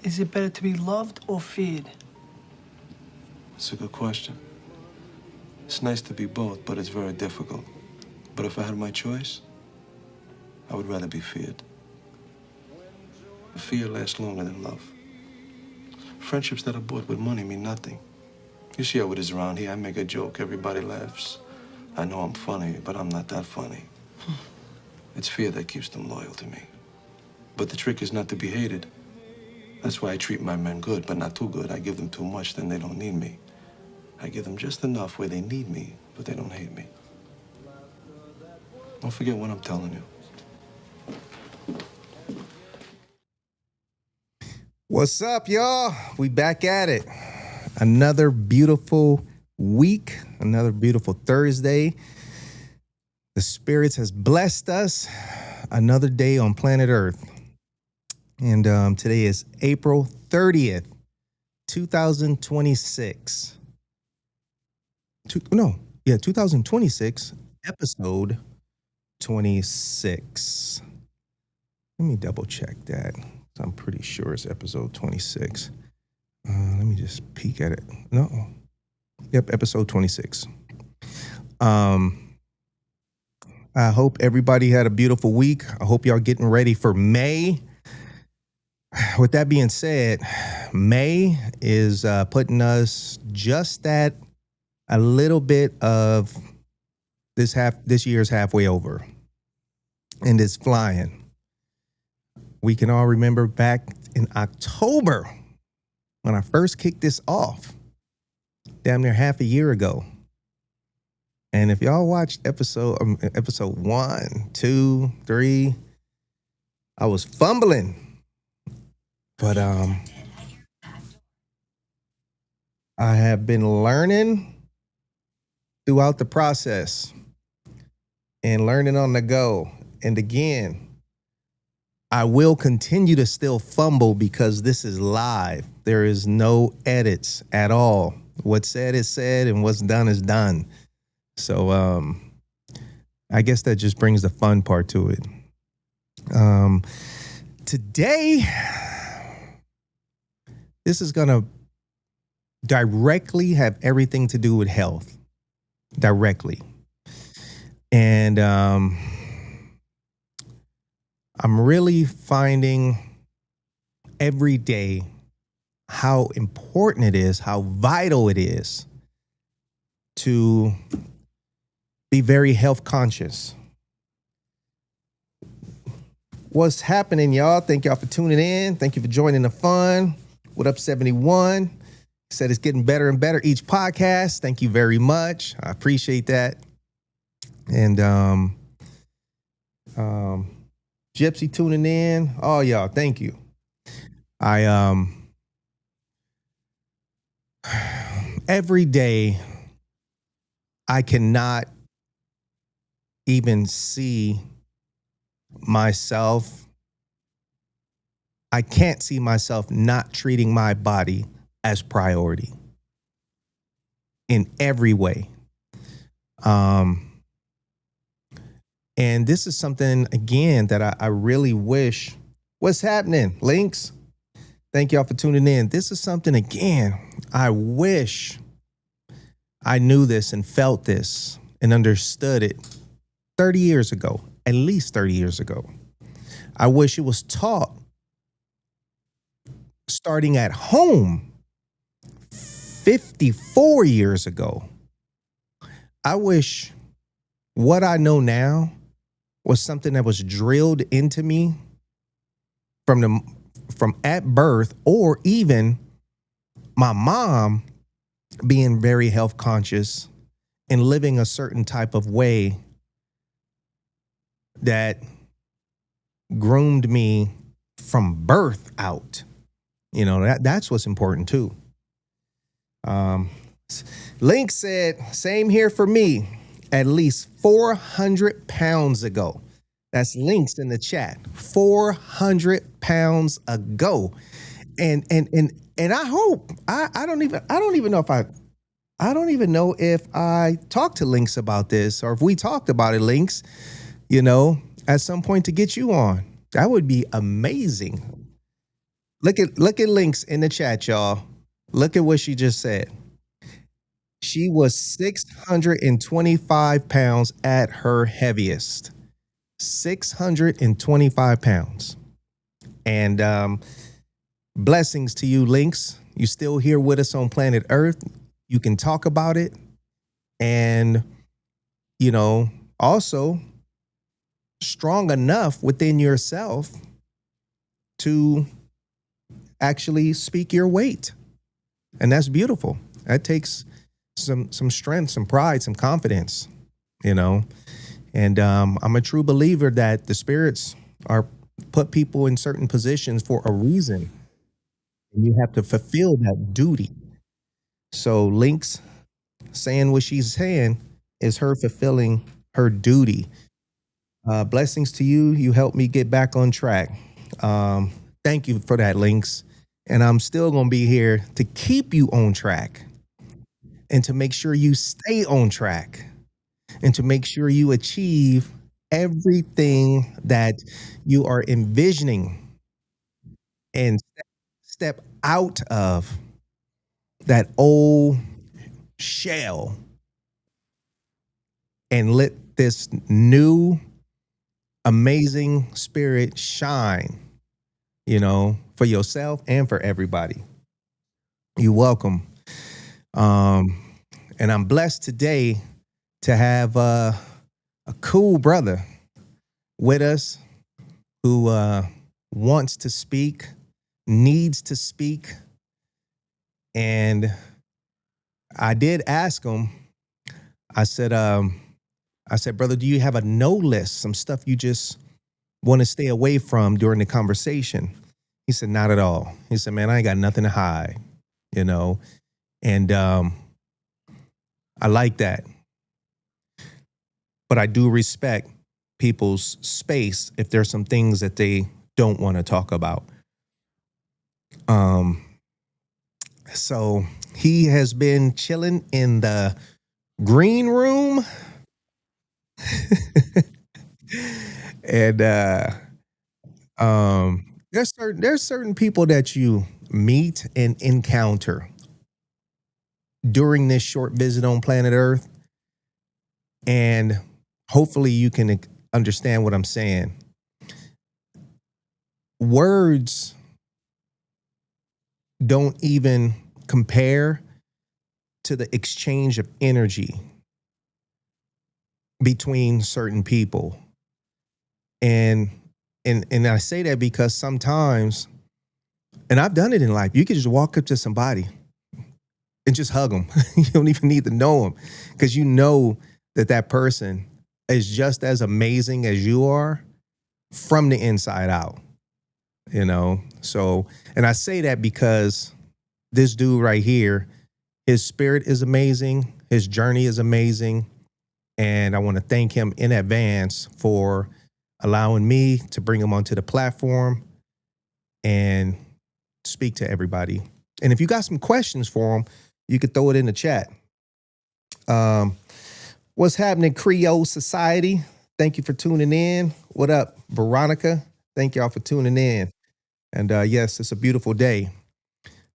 Is it better to be loved or feared? That's a good question. It's nice to be both, but it's very difficult. But if I had my choice, I would rather be feared. Fear lasts longer than love. Friendships that are bought with money mean nothing. You see how it is around here. I make a joke, everybody laughs. I know I'm funny, but I'm not that funny. It's fear that keeps them loyal to me. But the trick is not to be hated. That's why I treat my men good, but not too good. I give them too much, then they don't need me. I give them just enough where they need me, but they don't hate me. Don't forget what I'm telling you. What's up, y'all? We back at it. Another beautiful week, another beautiful Thursday. The spirits has blessed us. Another day on planet Earth. And today is April 30th, 2026. 2026, episode 26. Let me double check that. I'm pretty sure it's episode 26. Let me just peek at it. No. Yep, episode 26. I hope everybody had a beautiful week. I hope y'all getting ready for May. With that being said, May is putting us just at a little bit of this year's halfway over. And it's flying. We can all remember back in October when I first kicked this off, damn near half a year ago. And if y'all watched episode 1, 2, 3, I was fumbling. But I have been learning throughout the process and learning on the go. And again, I will continue to still fumble because this is live. There is no edits at all. What's said is said and what's done is done. So I guess that just brings the fun part to it. Today, this is going to directly have everything to do with health. Directly. And I'm really finding every day how important it is, how vital it is to be very health conscious. What's happening, y'all? Thank y'all for tuning in. Thank you for joining the fun. What up, 71? Said it's getting better and better each podcast. Thank you very much. I appreciate that. And Gypsy tuning in. Oh, y'all, thank you. Every day I cannot even see myself. I can't see myself not treating my body as priority in every way. And this is something, again, that I really wish. What's happening, Links? Thank y'all for tuning in. This is something, again, I wish I knew this and felt this and understood it 30 years ago, at least 30 years ago. I wish it was taught starting at home 54 years ago. I wish what I know now was something that was drilled into me from at birth, or even my mom being very health conscious and living a certain type of way that groomed me from birth out. You know, that's what's important too. Link said, same here for me. At least 400 pounds ago. That's Links in the chat. 400 pounds ago. And I hope I don't even know if I talked to Links about this, or if we talked about it, Links, at some point to get you on. That would be amazing. look at links in the chat, y'all. Look at what she just said. She was 625 pounds at her heaviest. 625 pounds. And blessings to you, Links. You still here with us on planet Earth. You can talk about it. And, also strong enough within yourself to actually speak your weight. And that's beautiful. That takes some strength, some pride, some confidence, And I'm a true believer that the spirits are put people in certain positions for a reason. And you have to fulfill that duty. So Link's saying what she's saying is her fulfilling her duty. Blessings to you. You helped me get back on track. Thank you for that, Links. And I'm still going to be here to keep you on track and to make sure you stay on track and to make sure you achieve everything that you are envisioning and step out of that old shell and let this new amazing spirit shine, for yourself and for everybody. You're welcome. And I'm blessed today to have a cool brother with us who wants to speak, needs to speak. And I did ask him, I said, brother, do you have a no list, some stuff you just want to stay away from during the conversation? He said, not at all. He said, man, I ain't got nothing to hide, and I like that. But I do respect people's space if there's some things that they don't want to talk about. So he has been chilling in the green room. And there's certain people that you meet and encounter during this short visit on planet Earth, and hopefully you can understand what I'm saying. Words don't even compare to the exchange of energy between certain people. And I say that because sometimes, and I've done it in life, you can just walk up to somebody and just hug them. You don't even need to know them, because you know that person is just as amazing as you are from the inside out, So, and I say that because this dude right here, his spirit is amazing. His journey is amazing. And I want to thank him in advance for allowing me to bring him onto the platform and speak to everybody. And if you got some questions for him, you could throw it in the chat. What's happening, Creole Society? Thank you for tuning in. What up, Veronica? Thank y'all for tuning in. And yes, it's a beautiful day.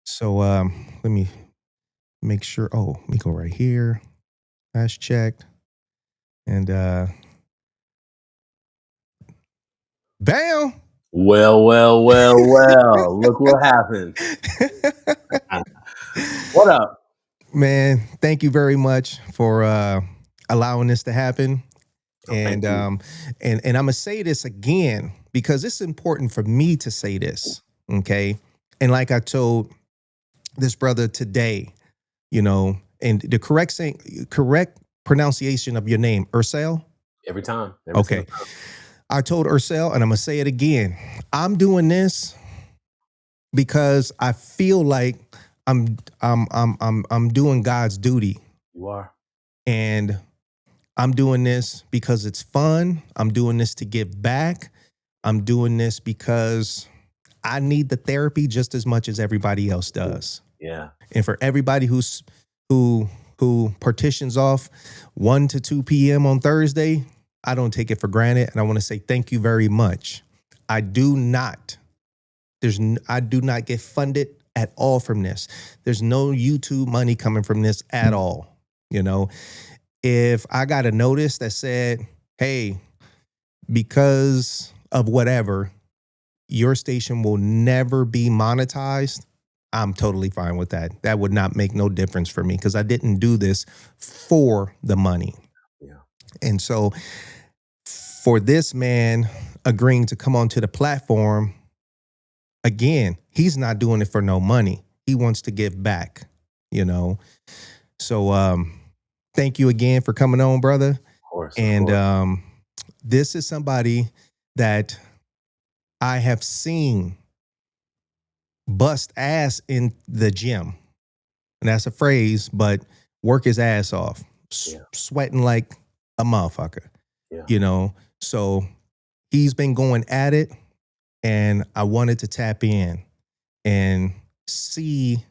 So let me make sure. Oh, let me go right here. Last checked. And bam. Well. Look what happened. What up? Man, thank you very much for allowing this to happen. And I'm gonna say this again because it's important for me to say this. Okay. And like I told this brother today, and the correct pronunciation of your name, Ursel? Every time. Okay. I told Ursel, and I'm gonna say it again. I'm doing this because I feel like I'm doing God's duty. You are. And I'm doing this because it's fun. I'm doing this to give back. I'm doing this because I need the therapy just as much as everybody else does. Yeah. And for everybody who partitions off 1 to 2 p.m. on Thursday, I don't take it for granted. And I want to say thank you very much. I do not I do not get funded at all from this. There's no YouTube money coming from this at all. You know, if I got a notice that said, hey, because of whatever, your station will never be monetized, I'm totally fine with that. That would not make no difference for me because I didn't do this for the money. Yeah. And so for this man agreeing to come onto the platform, again, he's not doing it for no money. He wants to give back, you know. So thank you again for coming on, brother. Of course. And this is somebody that I have seen bust ass in the gym. And that's a phrase, but work his ass off, sweating like a motherfucker, you know? So he's been going at it, and I wanted to tap in and see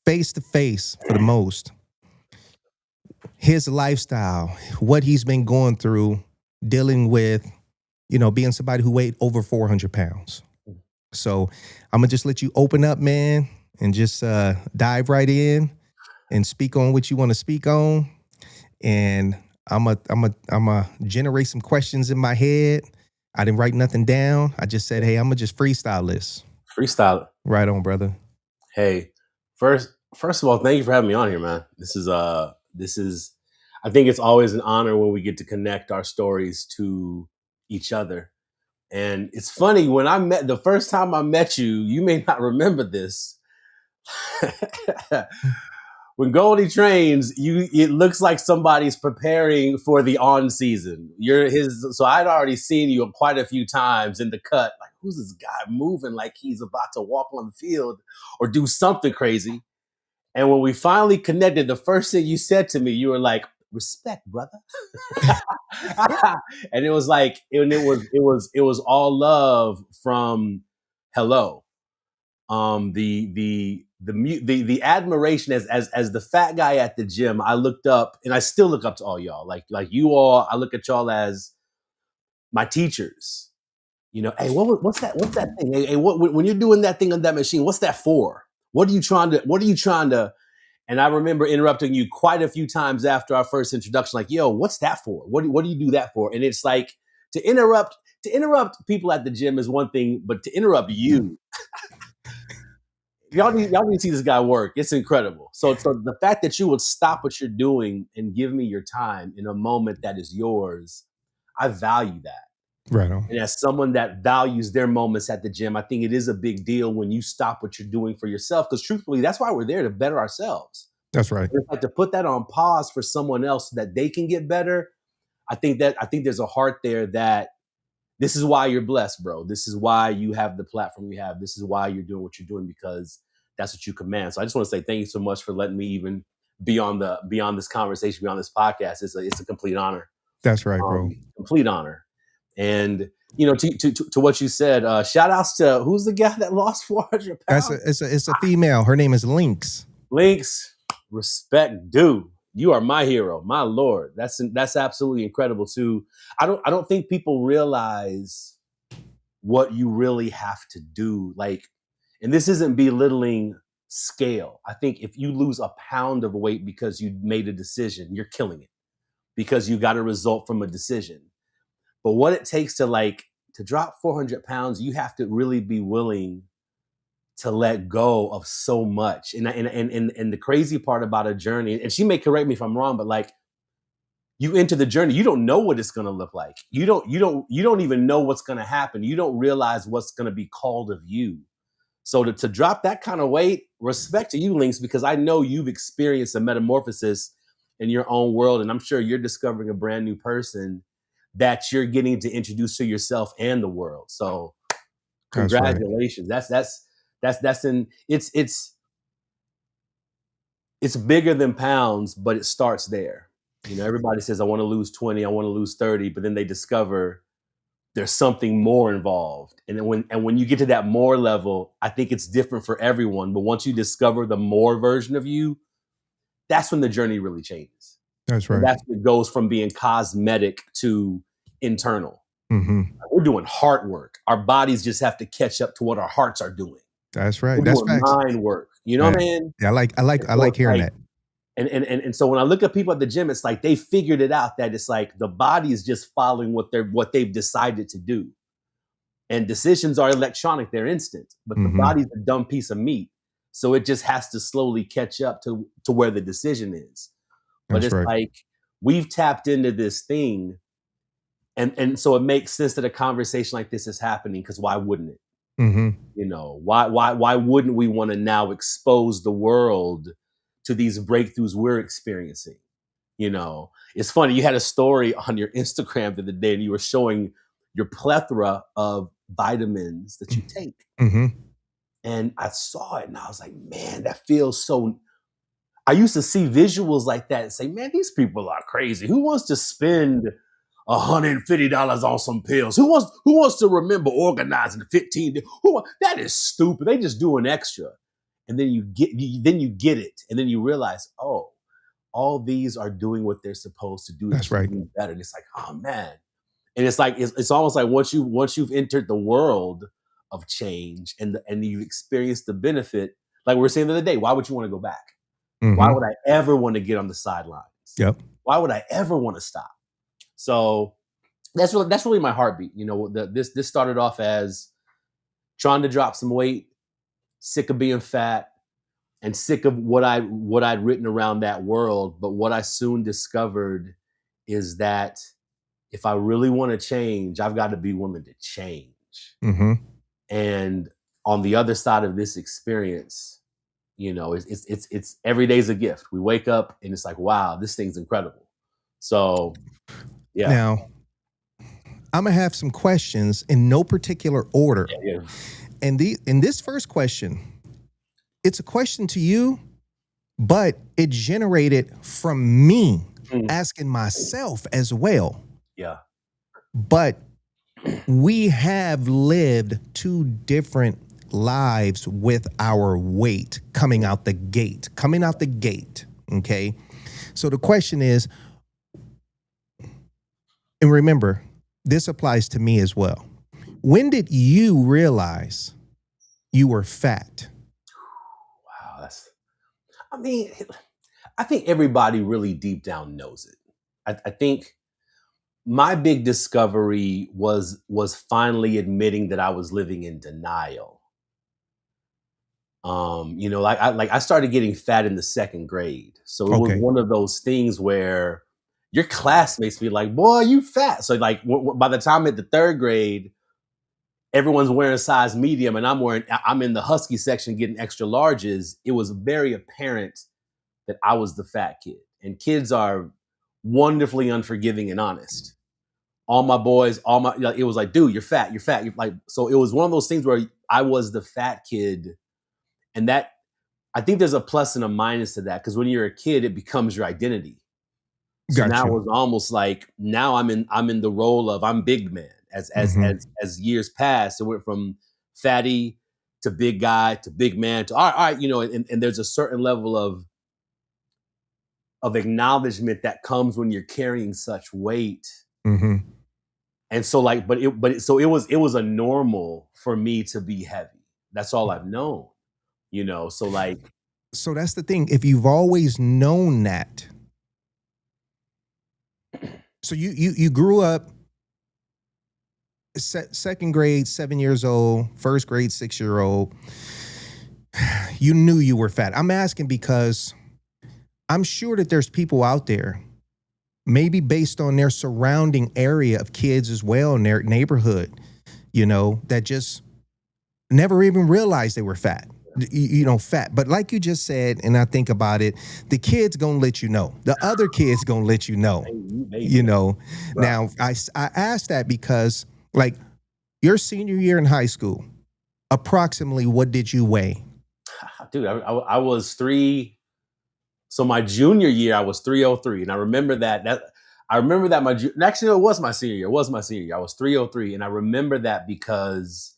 face to face for the most his lifestyle, what he's been going through, dealing with, you know, being somebody who weighed over 400 pounds. So I'm gonna just let you open up, man, and just dive right in and speak on what you want to speak on. And I'm a generate some questions in my head. I didn't write nothing down. I just said, hey, I'm gonna just freestyle this. Freestyle it. Right on, brother. Hey, first of all, thank you for having me on here, man. This is I think it's always an honor when we get to connect our stories to each other. And it's funny, when the first time I met you, you may not remember this. When Goldie trains, it looks like somebody's preparing for the on season. So I'd already seen you quite a few times in the cut. Like, who's this guy moving like he's about to walk on the field or do something crazy? And when we finally connected, the first thing you said to me, you were like, "Respect, brother." And it was like, it was all love from hello. The admiration as the fat guy at the gym, I looked up, and I still look up to all y'all. Like you all, I look at y'all as my teachers. You know, hey, what's that thing? Hey, when you're doing that thing on that machine, what's that for? What are you trying to? And I remember interrupting you quite a few times after our first introduction, like, yo, what's that for? What do you do that for? And it's like, to interrupt people at the gym is one thing, but to interrupt you, y'all need to see this guy work. It's incredible. So the fact that you would stop what you're doing and give me your time in a moment that is yours, I value that. Right on. And as someone that values their moments at the gym, I think it is a big deal when you stop what you're doing for yourself, because truthfully, that's why we're there, to better ourselves. That's right. It's like to put that on pause for someone else so that they can get better. I think there's a heart there that this is why you're blessed, bro. This is why you have the platform you have. This is why you're doing what you're doing, because that's what you command. So I just want to say thank you so much for letting me even be on this conversation, be on this podcast. It's a complete honor. That's right, bro. Complete honor. And you know, to what you said, shout outs to, who's the guy that lost 400 pounds? It's a female. Her name is Lynx. Lynx, respect due. You are my hero, my Lord. That's absolutely incredible too. I don't think people realize what you really have to do. Like, and this isn't belittling scale. I think if you lose a pound of weight because you made a decision, you're killing it, because you got a result from a decision. But what it takes to drop 400 pounds, you have to really be willing to let go of so much. And the crazy part about a journey, and she may correct me if I'm wrong, but like, you enter the journey, you don't know what it's going to look like. You don't even know what's going to happen. You don't realize what's going to be called of you. So to drop that kind of weight, respect to you, Lynx, because I know you've experienced a metamorphosis in your own world, and I'm sure you're discovering a brand new person that you're getting to introduce to yourself and the world. So congratulations. That's it's bigger than pounds, but it starts there. You know, everybody says, I want to lose 20, I want to lose 30, but then they discover there's something more involved. And then when you get to that more level, I think it's different for everyone. But once you discover the more version of you, that's when the journey really changes. That's right. And that's what goes from being cosmetic to internal. Mm-hmm. We're doing heart work. Our bodies just have to catch up to what our hearts are doing. That's right. We're That's doing facts. mind work. You know what I mean? Yeah, I So like it's hearing like, that. and so when I look at people at the gym, it's like they figured it out that it's like the body is just following what they've decided to do. And decisions are electronic, they're instant, but the Mm-hmm. body's a dumb piece of meat. So it just has to slowly catch up to where the decision is. But That's it's right. like we've tapped into this thing, and so it makes sense that a conversation like this is happening, because why wouldn't it? Mm-hmm. You know, why wouldn't we want to now expose the world to these breakthroughs we're experiencing? You know, it's funny. You had a story on your Instagram the other day, and you were showing your plethora of vitamins that you take. Mm-hmm. And I saw it, and I was like, man, that feels so. I used to see visuals like that and say, man, these people are crazy. Who wants to spend $150 on some pills? Who wants to remember organizing 15? That is stupid. They just do an extra. And then you get it. And then you realize, oh, all these are doing what they're supposed to do. That's right. Do better. And it's like, oh man. And it's like it's almost like once you've entered the world of change and you've experienced the benefit, like we were saying the other day, why would you want to go back? Mm-hmm. Why would I ever want to get on the sidelines? Yep. Why would I ever want to stop? So that's really my heartbeat. You know, this started off as trying to drop some weight, sick of being fat, and sick of what I'd written around that world. But what I soon discovered is that if I really want to change, I've got to be willing to change. Mm-hmm. And on the other side of this experience, you know, it's every day's a gift. We wake up and it's like, wow, this thing's incredible. So, yeah. Now, I'm gonna have some questions in no particular order. Yeah. And in this first question, it's a question to you, but it generated from me asking myself as well. Yeah. But we have lived two different lives with our weight coming out the gate. Okay. So the question is, and remember, this applies to me as well. When did you realize you were fat? Wow. I think everybody really deep down knows it. I think my big discovery was finally admitting that I was living in denial. You know, I started getting fat in the second grade. So it was one of those things where your classmates be like, boy, you fat. So like by the time at the third grade, everyone's wearing size medium and I'm in the husky section getting extra larges. It was very apparent that I was the fat kid. And kids are wonderfully unforgiving and honest. All my boys, it was like, dude, you're fat. You're like, so it was one of those things where I was the fat kid. And that, I think there's a plus and a minus to that, because when you're a kid, it becomes your identity. So now it was almost like, now I'm in the role of I'm big man. As years passed, it went from fatty to big guy to big man to all right, you know, and there's a certain level of acknowledgement that comes when you're carrying such weight. Mm-hmm. And so like, so it was a normal for me to be heavy. That's all I've known, you know? So like, so that's the thing. If you've always known that, so you grew up second grade, 7 years old, first grade, 6-year-old, you knew you were fat. I'm asking because I'm sure that there's people out there, maybe based on their surrounding area of kids as well in their neighborhood, you know, that just never even realized they were fat. You know, fat. But like you just said, and I think about it, the kid's gonna let you know. The other kid's gonna let you know. You know. Right. Now, I asked that because, like, your senior year in high school, approximately what did you weigh? Dude, I was 3. So my junior year, I was 303, and I remember that. Actually, it was my senior year. I was 303, and I remember that because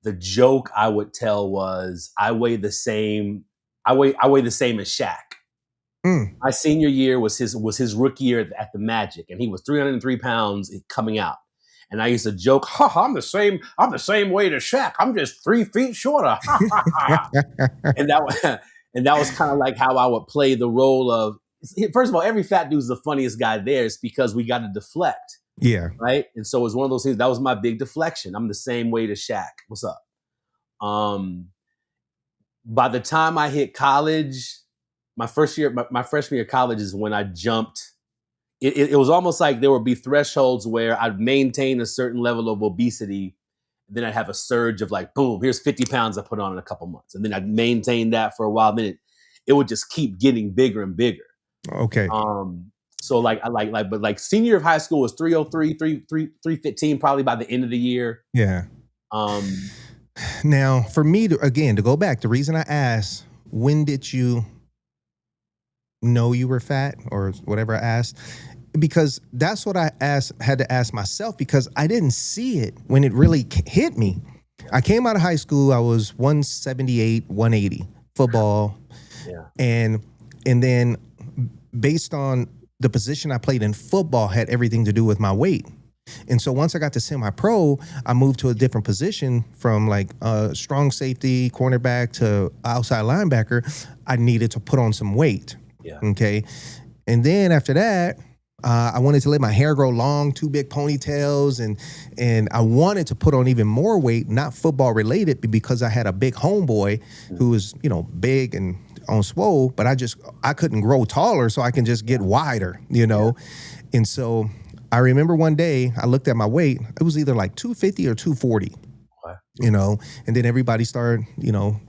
the joke I would tell was I weigh the same as Shaq. My senior year was his rookie year at the Magic, and he was 303 pounds coming out. And I used to joke, ha, I'm the same weight as Shaq. I'm just 3 feet shorter. and that was kind of like how I would play the role of, first of all, every fat dude's the funniest guy there. It's because we got to deflect. Yeah. Right. And so it was one of those things. That was my big deflection. I'm the same weight as Shaq. What's up? By the time I hit college, my freshman year of college is when I jumped. It was almost like there would be thresholds where I'd maintain a certain level of obesity. Then I'd have a surge of like, boom, here's 50 pounds I put on in a couple months. And then I'd maintain that for a while. Then it would just keep getting bigger and bigger. Okay. So but senior year of high school was 303, 315 probably by the end of the year. Yeah. Now, for me, to go back, the reason I asked, when did you know you were fat or whatever I asked, because that's what I had to ask myself, because I didn't see it when it really hit me. I came out of high school, I was 178, 180 football. Yeah. And then based on the position I played in football had everything to do with my weight. And so once I got to semi-pro, I moved to a different position from like strong safety, cornerback to outside linebacker. I needed to put on some weight. Yeah. Okay. And then after that, I wanted to let my hair grow long, 2 big ponytails, and I wanted to put on even more weight, not football related, because I had a big homeboy who was, big and on swole, but I couldn't grow taller, so I can just get wider, And so I remember one day I looked at my weight. It was either like 250 or 240. And then everybody started,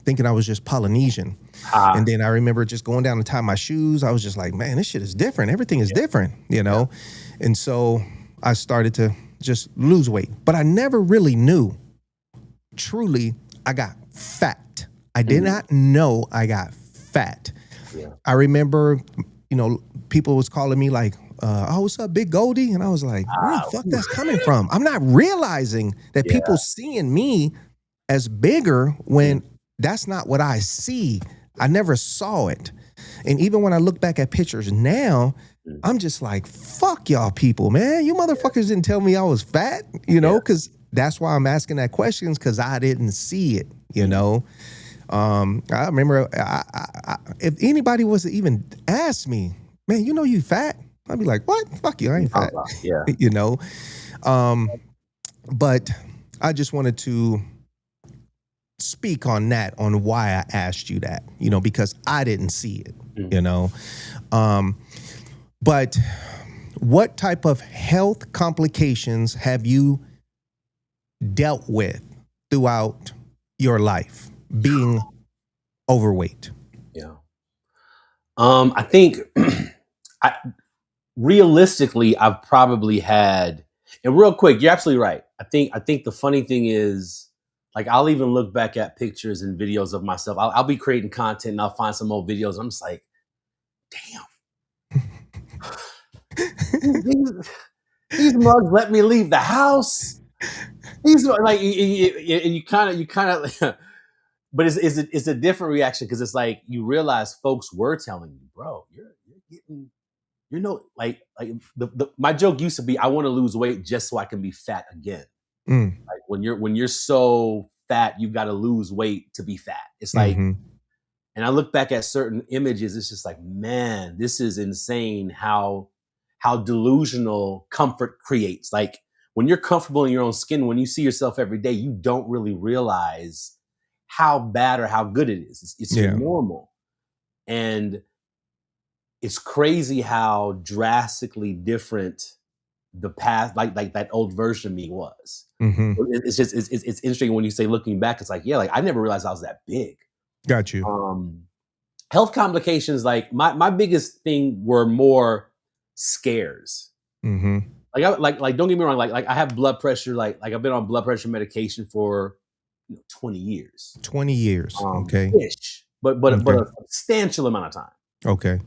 thinking I was just Polynesian. And then I remember just going down to tie my shoes. I was just like, man, this shit is different. Everything is different, And so I started to just lose weight. But I never really knew, truly, I got fat. I did not know I got fat. Yeah. I remember, people was calling me like, oh, what's up, Big Goldie? And I was like, where the fuck that's coming from? I'm not realizing that people seeing me as bigger when that's not what I see. I never saw it. And even when I look back at pictures now, I'm just like, fuck y'all people, man. You motherfuckers didn't tell me I was fat, because that's why I'm asking that questions, because I didn't see it, I remember if anybody was to even ask me, man, you fat? I'd be like, what? Fuck you, I ain't fat. Yeah. But I just wanted to speak on that, on why I asked you that, because I didn't see it, But what type of health complications have you dealt with throughout your life being overweight? Yeah. I think realistically, I've probably had, and real quick, you're absolutely right. I think the funny thing is, like, I'll even look back at pictures and videos of myself. I'll be creating content and I'll find some old videos. I'm just like, damn. These mugs let me leave the house. These like, you kind of, but it's a different reaction, because it's like you realize folks were telling you, bro, you're getting, my joke used to be, I want to lose weight just so I can be fat again. Like when you're so fat, you've got to lose weight to be fat. It's like, and I look back at certain images, it's just like, man, this is insane how delusional comfort creates. Like when you're comfortable in your own skin, when you see yourself every day, you don't really realize how bad or how good it is. It's normal. And it's crazy how drastically different the past, like that old version of me was. It's just, it's interesting when you say looking back, it's like, I never realized I was that big. Got you. Health complications, like my biggest thing were more scares. Like don't get me wrong, like I have blood pressure, like I've been on blood pressure medication for 20 years. 20 years. Okay. Ish, but a substantial amount of time. Okay.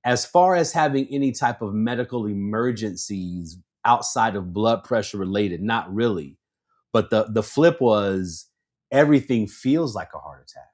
As far as having any type of medical emergencies outside of blood pressure related, not really. But the flip was, everything feels like a heart attack.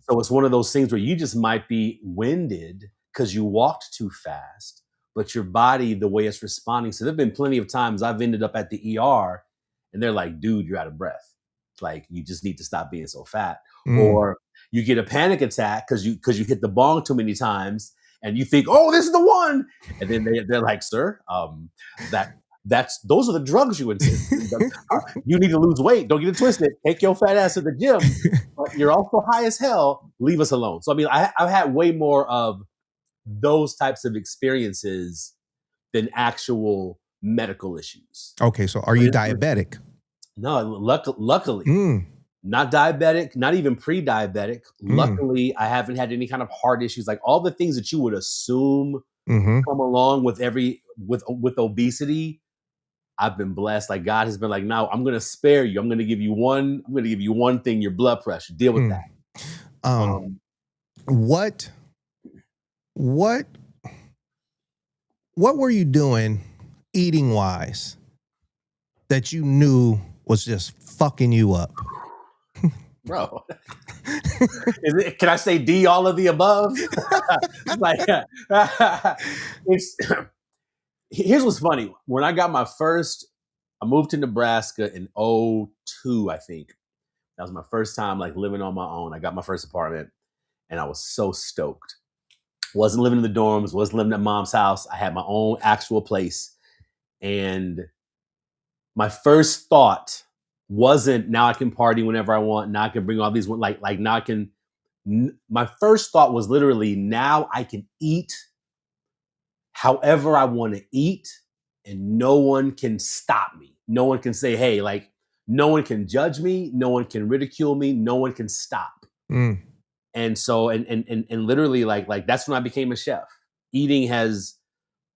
So it's one of those things where you just might be winded because you walked too fast, but your body, the way it's responding. So there've been plenty of times I've ended up at the ER and they're like, dude, you're out of breath. Like, you just need to stop being so fat. Or you get a panic attack because you hit the bong too many times and you think, oh, this is the one. And then they're like, sir, those are the drugs you insist. You need to lose weight. Don't get it twisted. Take your fat ass to the gym. But you're also high as hell. Leave us alone. So I mean, I've had way more of those types of experiences than actual medical issues. Okay, so are you diabetic? No, luckily, not diabetic, not even pre-diabetic. Luckily, I haven't had any kind of heart issues. Like all the things that you would assume come along with with obesity. I've been blessed. Like God has been like, no, I'm going to spare you. I'm going to give you one thing, your blood pressure. Deal with that. What were you doing eating wise that you knew was just fucking you up? Bro, can I say D, all of the above? Like, here's what's funny. When I got I moved to Nebraska in 2002, I think. That was my first time like living on my own. I got my first apartment and I was so stoked. Wasn't living in the dorms, wasn't living at mom's house. I had my own actual place. And my first thought wasn't, now I can party whenever I want. Now I can bring all these, like now I can, my first thought was literally, now I can eat however I want to eat and no one can stop me. No one can say, hey, like no one can judge me. No one can ridicule me. No one can stop. And so, and literally like, that's when I became a chef. Eating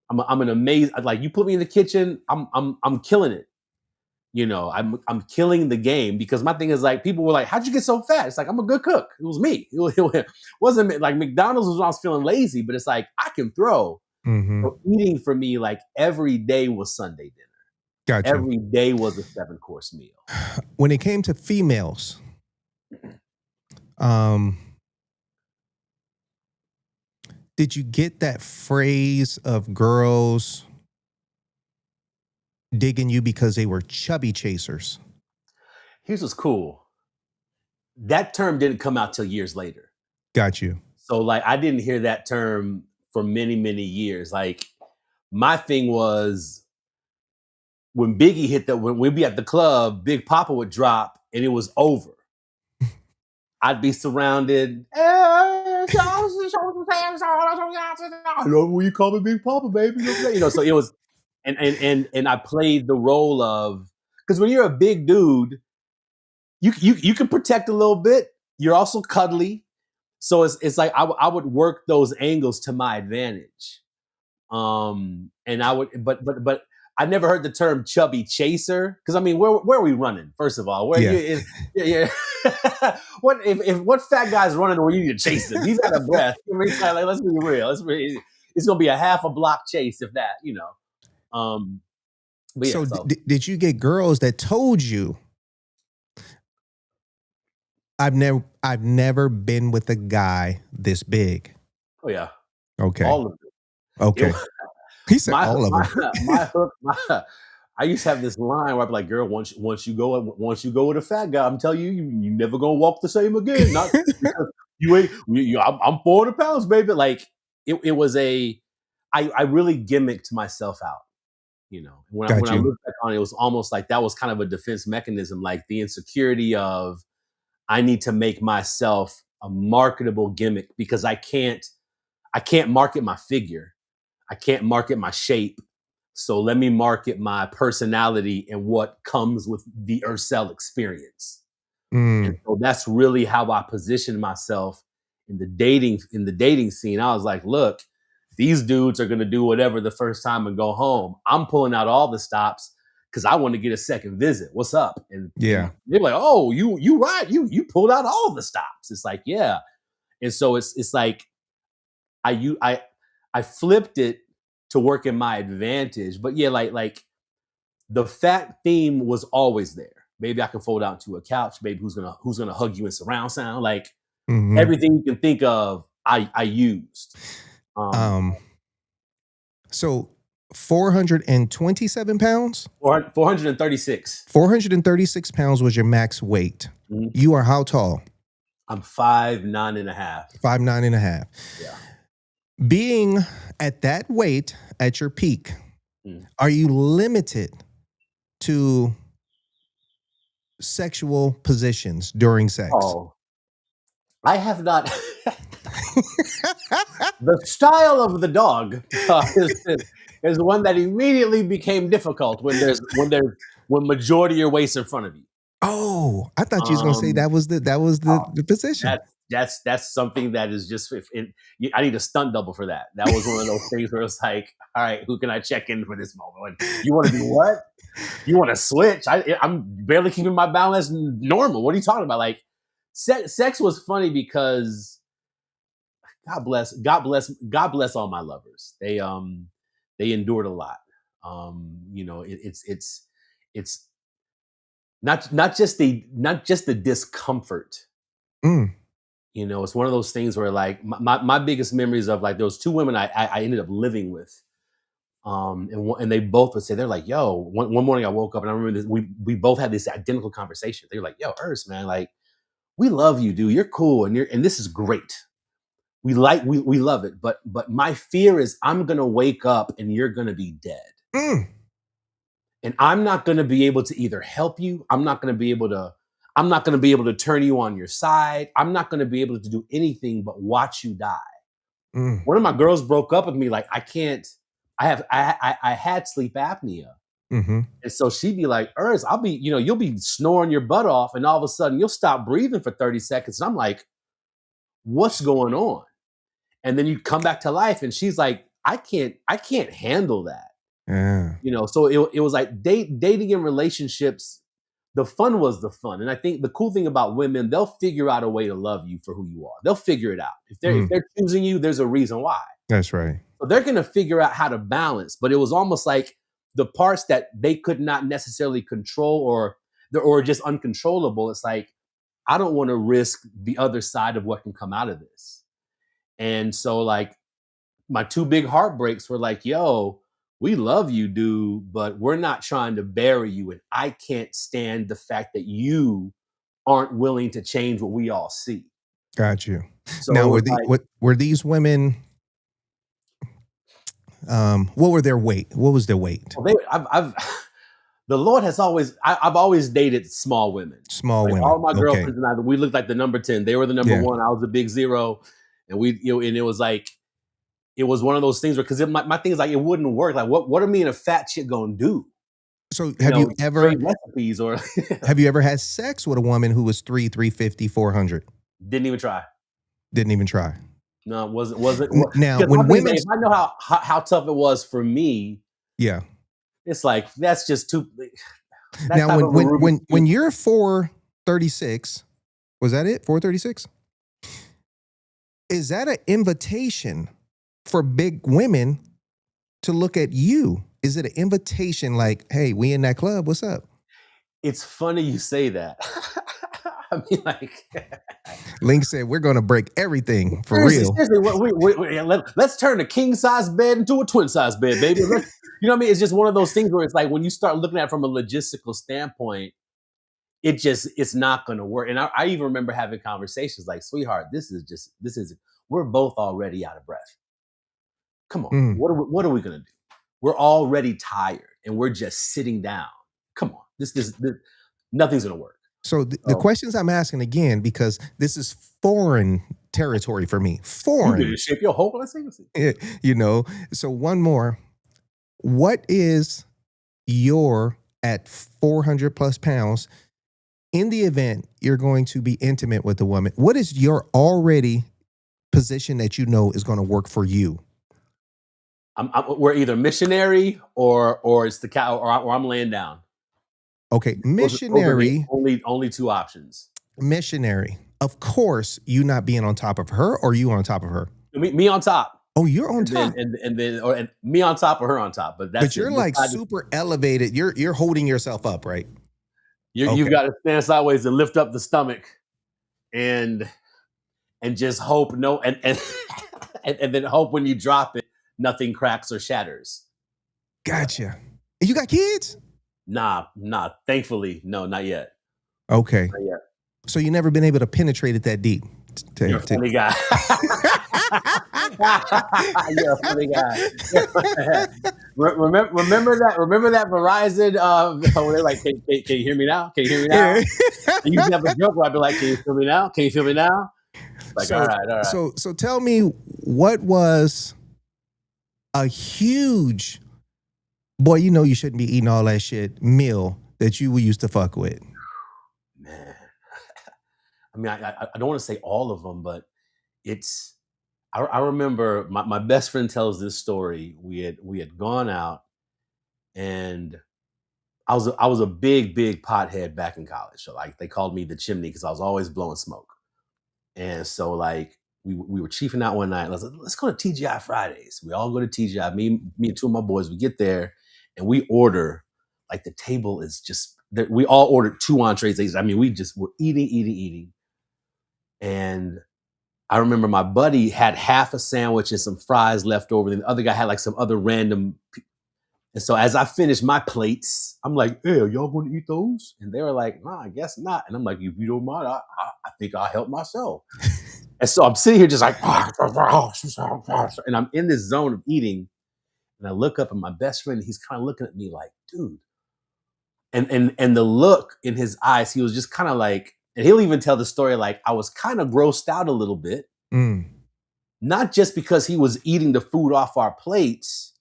I'm an amazing, like you put me in the kitchen, I'm killing it. You know, I'm killing the game because my thing is like, people were like, how'd you get so fat? It's like, I'm a good cook. It was me. It wasn't like McDonald's was when I was feeling lazy, but it's like, I can throw. So eating for me, like every day was Sunday dinner. Gotcha. Every day was a 7-course meal. When it came to females, did you get that phrase of girls digging you because they were chubby chasers? Here's what's cool. That term didn't come out till years later. Got you. So like, I didn't hear that term for many, many years. Like my thing was when Biggie hit when we'd be at the club, Big Papa would drop and it was over. I'd be surrounded. I love when you call me Big Papa, baby. You know, so it was, and I played the role of, because when you're a big dude, you can protect a little bit. You're also cuddly, so it's like I would work those angles to my advantage. And I would, but I never heard the term chubby chaser because I mean, where are we running? First of all, what fat guy's running where you need to chase him? He's out of breath. I mean, like, let's be real. It's gonna be a half a block chase if that, you know. But yeah, so did you get girls that told you, I've never been with a guy this big? Oh yeah. Okay. All of them. Okay. He said all of them. My hook. I used to have this line where I'd be like, "Girl, once you go with a fat guy, I'm telling you, you never gonna walk the same again. Not you ain't. I'm 400 pounds, baby." Like it was I really gimmicked myself out. You know, when I look back on it, it was almost like that was kind of a defense mechanism, like the insecurity of I need to make myself a marketable gimmick because I can't market my figure. I can't market my shape. So let me market my personality and what comes with the Ursel experience. And so that's really how I positioned myself in the dating scene. I was like, look, these dudes are going to do whatever the first time and go home. I'm pulling out all the stops because I want to get a second visit. What's up? And yeah, they're like, oh, you right. You pulled out all the stops. It's like, yeah. And so it's like, I flipped it to work in my advantage. But yeah, like the fat theme was always there. Maybe I can fold out to a couch. Maybe who's gonna hug you in surround sound? Like everything you can think of, I used. So 427 pounds? 436. 436 pounds was your max weight. Mhm. You are how tall? I'm 5'9.5". 5'9.5". Yeah. Being at that weight at your peak, are you limited to sexual positions during sex? Oh, I have not. The style of the dog is one that immediately became difficult when majority of your waist in front of you. Oh, I thought you was gonna say that was the position. That's something that is just. I need a stunt double for that. That was one of those things where it's like, all right, who can I check in for this moment? Like, you want to do what? You want to switch? I'm barely keeping my balance normal. What are you talking about? Like, sex was funny because God bless all my lovers. They endured a lot. It's not just the discomfort. It's one of those things where like my biggest memories of like those two women I ended up living with. And they both would say, they're like, yo, one morning I woke up and I remember this, we both had this identical conversation. They're like, yo, Ernst, man, like, we love you, dude. You're cool. And this is great. We love it. But my fear is I'm going to wake up and you're going to be dead. And I'm not going to be able to either help you. I'm not going to be able to turn you on your side. I'm not going to be able to do anything but watch you die. One of my girls broke up with me. Like, I can't, I had sleep apnea. And so she'd be like, Ernst, you'll be snoring your butt off and all of a sudden you'll stop breathing for 30 seconds. And I'm like, what's going on? And then you come back to life and she's like, I can't handle that. Yeah. So it was like dating in relationships. The fun was the fun. And I think the cool thing about women, they'll figure out a way to love you for who you are. They'll figure it out. If they're choosing you, there's a reason why. That's right. So they're going to figure out how to balance. But it was almost like the parts that they could not necessarily control or just uncontrollable. It's like, I don't want to risk the other side of what can come out of this. And so like my two big heartbreaks were like, yo, we love you, dude, but we're not trying to bury you. And I can't stand the fact that you aren't willing to change what we all see. Got you. So now, were these women, what were their weight? What was their weight? Well, the Lord has I've always dated small women. Small women. All my girlfriends and I, we looked like the number 10. They were the number 1. I was the big 0. And and it was like, it was one of those things where, because my thing is like, it wouldn't work. Like, what are me and a fat chick gonna do? So have you ever recipes or have you ever had sex with a woman who was 350, 400? Didn't even try. No, it wasn't. Now, when women, if I know how tough it was for me, yeah, it's like that's just too. Now, when you're 436, was that it? 436? Is that an invitation for big women to look at you? Is it an invitation like, hey, we in that club, what's up? It's funny you say that. I mean, like, Link said, we're going to break everything for real. Seriously, let's turn a king size bed into a twin size bed, baby. You know what I mean? It's just one of those things where it's like, when you start looking at it from a logistical standpoint, it's not going to work. And I even remember having conversations like, sweetheart, we're both already out of breath. Come on. What are we going to do? We're already tired and we're just sitting down. Come on. This nothing's going to work. So the questions I'm asking again, because this is foreign territory for me. Foreign. You shape your whole So one more. What is your, at 400 plus pounds, in the event you're going to be intimate with a woman, what is your already position that you know is going to work for you? We're either missionary or it's the cow or I'm laying down. Okay, missionary. Those are only two options. Missionary. Of course, you not being on top of her, or you on top of her? Me on top. Oh, you're on top. And me on top or her on top. But you're like super elevated. You're holding yourself up, right? You've got to stand sideways and lift up the stomach and just hope and then hope when you drop it nothing cracks or shatters. Gotcha. And you got kids? Nah. Thankfully, no, not yet. Okay. Not yet. So you never been able to penetrate it that deep. You're a funny guy. You're a funny guy. Remember that Verizon where they're like, can you hear me now? Can you hear me now? You used to have a joke where I'd be like, can you feel me now? Can you feel me now? Like, all right. So tell me, what was a huge, boy, you know you shouldn't be eating all that shit, meal that you used to fuck with? Man. I mean, I don't want to say all of them, but I remember my best friend tells this story. We had gone out, and I was a big pothead back in college. So like they called me the chimney because I was always blowing smoke. And so like we were chiefing out one night. And I was like, let's go to TGI Fridays. We all go to TGI. Me and two of my boys. We get there and we order. Like the table is just. We all ordered 2 entrees. I mean, we just were eating. And I remember my buddy had half a sandwich and some fries left over. And the other guy had like some other random. And so as I finished my plates, I'm like, hey, are y'all going to eat those? And they were like, nah, I guess not. And I'm like, if you don't mind, I think I'll help myself. And so I'm sitting here just like, and I'm in this zone of eating. And I look up and my best friend, he's kind of looking at me like, dude. And the look in his eyes, he was just kind of like, and he'll even tell the story like, I was kind of grossed out a little bit. Not just because he was eating the food off our plates,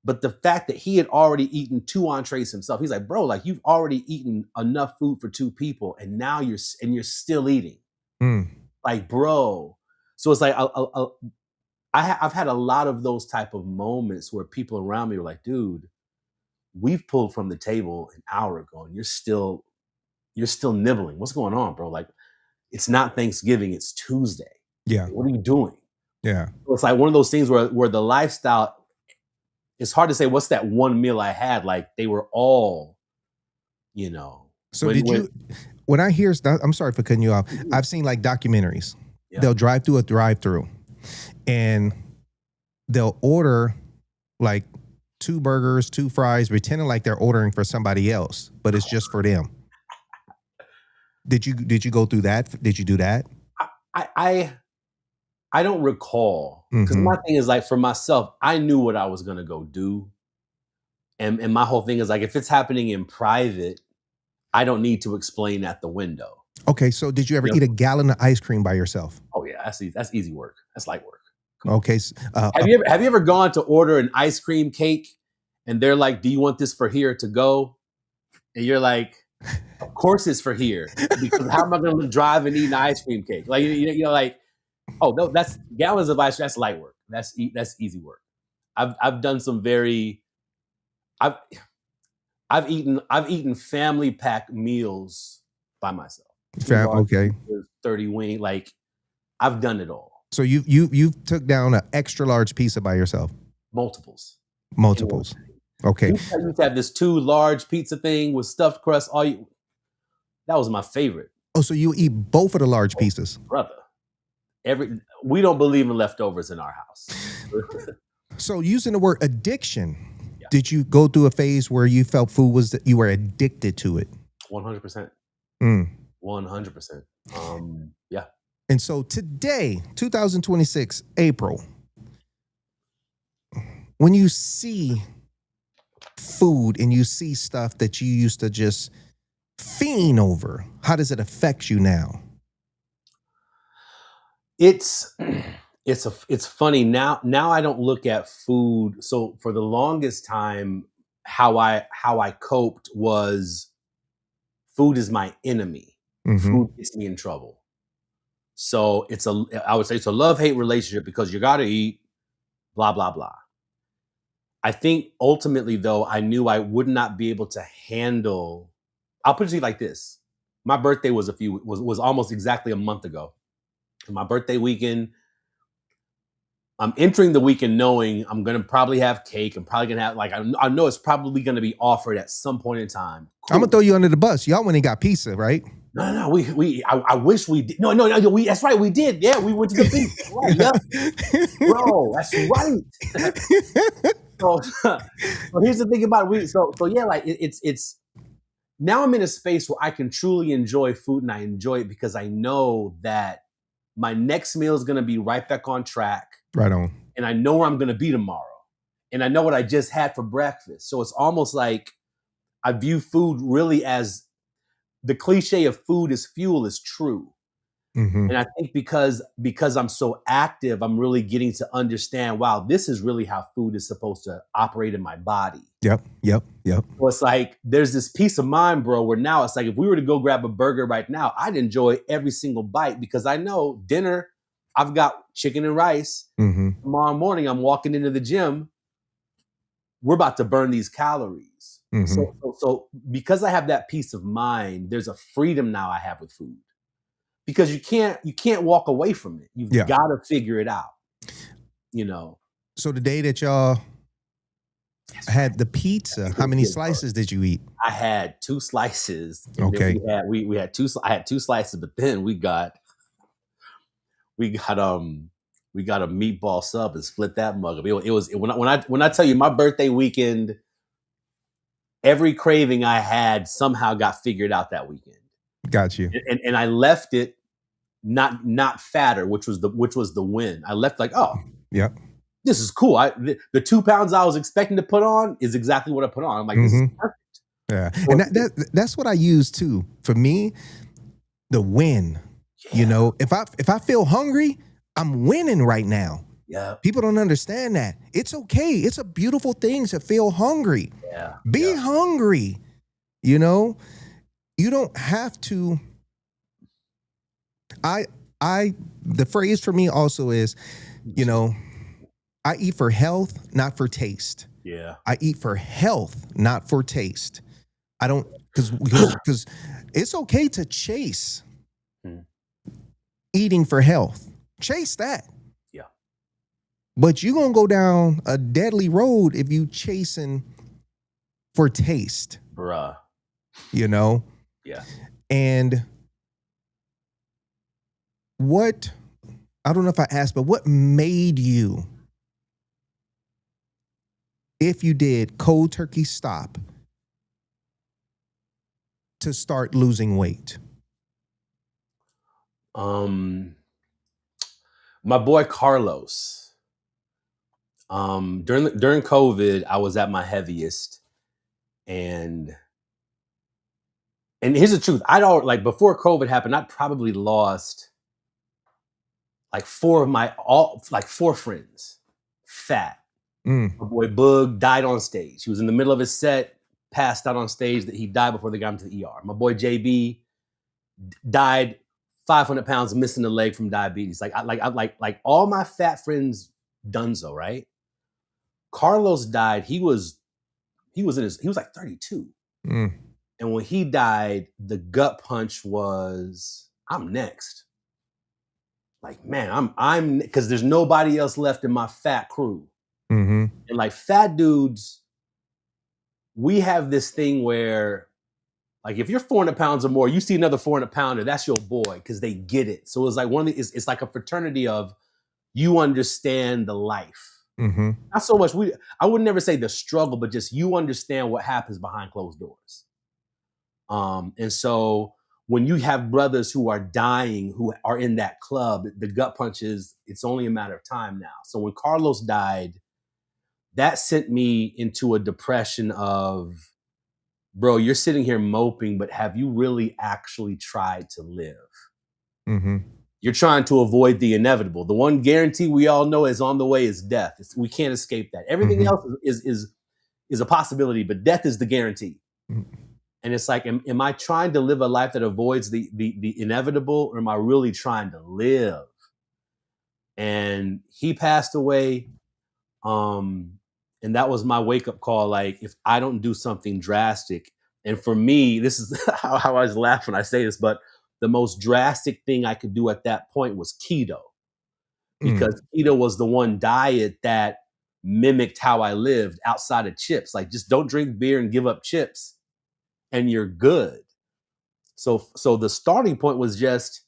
but the fact that he had already eaten 2 entrees himself. He's like, bro, like you've already eaten enough food for 2 people, and now you're still eating. Like, bro. So it's like I've had a lot of those type of moments where people around me were like, dude, we've pulled from the table an hour ago, and you're still nibbling. What's going on, bro? Like, it's not Thanksgiving, it's Tuesday. Yeah. What are you doing? Yeah. So it's like one of those things where the lifestyle. It's hard to say what's that one meal I had. Like they were all, you know. So when I hear stuff, I'm sorry for cutting you off. I've seen like documentaries. Yeah. They'll drive through a drive-through and they'll order like 2 burgers, 2 fries, pretending like they're ordering for somebody else, but it's just for them. Did you go through that? Did you do that? I don't recall, because my thing is like for myself, I knew what I was gonna go do, and my whole thing is like if it's happening in private, I don't need to explain at the window. Okay, so did you ever eat a gallon of ice cream by yourself? Oh yeah, that's easy work. That's light work. Okay, have you ever gone to order an ice cream cake, and they're like, "Do you want this for here to go?" And you're like, "Of course it's for here, because how am I gonna drive and eat an ice cream cake?" Like you know like. Oh no, that's gallons of ice. That's light work. That's easy work. I've done some very. I've eaten family pack meals by myself. Okay. 30 wing. Like I've done it all. So you took down an extra large pizza by yourself. Multiples. Okay. You used to have this 2 large pizza thing with stuffed crust. That was my favorite. Oh, so you eat both of the large pieces, brother. We don't believe in leftovers in our house. So using the word addiction, did you go through a phase where you felt food was that you were addicted to it? 100%. 100%. Yeah. And so today, 2026, April, when you see food and you see stuff that you used to just fiend over, how does it affect you now? It's funny now I don't look at food. So for the longest time, how I coped was food is my enemy. Food gets me in trouble. So I would say it's a love-hate relationship because you got to eat, blah, blah, blah. I think ultimately though, I knew I would not be able to handle, I'll put it to you like this. My birthday was almost exactly a month ago. My birthday weekend, I'm entering the weekend knowing I'm going to probably have cake. I'm probably going to have, like, I know it's probably going to be offered at some point in time. Cool. I'm going to throw you under the bus. Y'all went and got pizza, right? No, I wish we did. No, we, that's right, we did. Yeah, we went to the beach. Right, yep. Bro, that's right. So, so here's the thing about it. So yeah, like it's now I'm in a space where I can truly enjoy food, and I enjoy it because I know that my next meal is going to be right back on track. Right on. And I know where I'm going to be tomorrow. And I know what I just had for breakfast. So it's almost like I view food really as the cliche of food is fuel is true. Mm-hmm. And I think because I'm so active, I'm really getting to understand, wow, this is really how food is supposed to operate in my body. Yep. So it's like there's this peace of mind, bro, where now it's like if we were to go grab a burger right now, I'd enjoy every single bite because I know dinner, I've got chicken and rice. Mm-hmm. Tomorrow morning, I'm walking into the gym. We're about to burn these calories. Mm-hmm. So because I have that peace of mind, there's a freedom now I have with food. Because you can't walk away from it. You've got to figure it out. You know. So the day that y'all had the pizza, how many slices did you eat? I had 2 slices. Okay. We had 2. I had 2 slices, but then we got a meatball sub and split that mug up. It was when I tell you my birthday weekend, every craving I had somehow got figured out that weekend. Got you. And I left it not fatter, which was the win. I left like, oh, yep, this is cool. The 2 pounds I was expecting to put on is exactly what I put on. I'm like, this is perfect. Yeah, and that's what I use too. For me, the win. Yeah. You know, if I feel hungry, I'm winning right now. Yeah. People don't understand that. It's okay. It's a beautiful thing to feel hungry. Yeah. Be hungry. You know, you don't have to. The phrase for me also is, you know, I eat for health, not for taste. Yeah. I eat for health, not for taste. I don't, because it's okay to chase eating for health. Chase that. Yeah. But you're going to go down a deadly road if you chasing for taste. Bruh. You know? Yeah. And I don't know if I asked, but what made you, if you did, cold turkey stop to start losing weight? My boy Carlos. During COVID, I was at my heaviest, and here's the truth. Before COVID happened, I'd probably lost like 4 friends, fat. My boy Boog died on stage. He was in the middle of his set, passed out on stage. That he died before they got him to the ER. My boy JB died 500 pounds, missing a leg from diabetes. Like all my fat friends, donezo, right? Carlos died. He was like 32. And when he died, the gut punch was, I'm next. Like, man, I'm because there's nobody else left in my fat crew. Mm-hmm. And like fat dudes, we have this thing where, like, if you're 400 pounds or more, you see another 400 pounder, that's your boy, because they get it. So it's like it's like a fraternity of, you understand the life. Mm-hmm. Not so much I would never say the struggle, but just you understand what happens behind closed doors. And so when you have brothers who are dying, who are in that club, the gut punches, it's only a matter of time now. So when Carlos died, that sent me into a depression of, bro, you're sitting here moping, but have you really actually tried to live? Mm-hmm. You're trying to avoid the inevitable. The one guarantee we all know is on the way is death. We can't escape that. Everything else is a possibility, but death is the guarantee. Mm-hmm. And it's like, am I trying to live a life that avoids the inevitable, or am I really trying to live? And he passed away. And that was my wake-up call. Like, if I don't do something drastic, and for me, this is how I always laugh when I say this, but the most drastic thing I could do at that point was keto. Because keto was the one diet that mimicked how I lived outside of chips. Like, just don't drink beer and give up chips, and you're good. So the starting point was just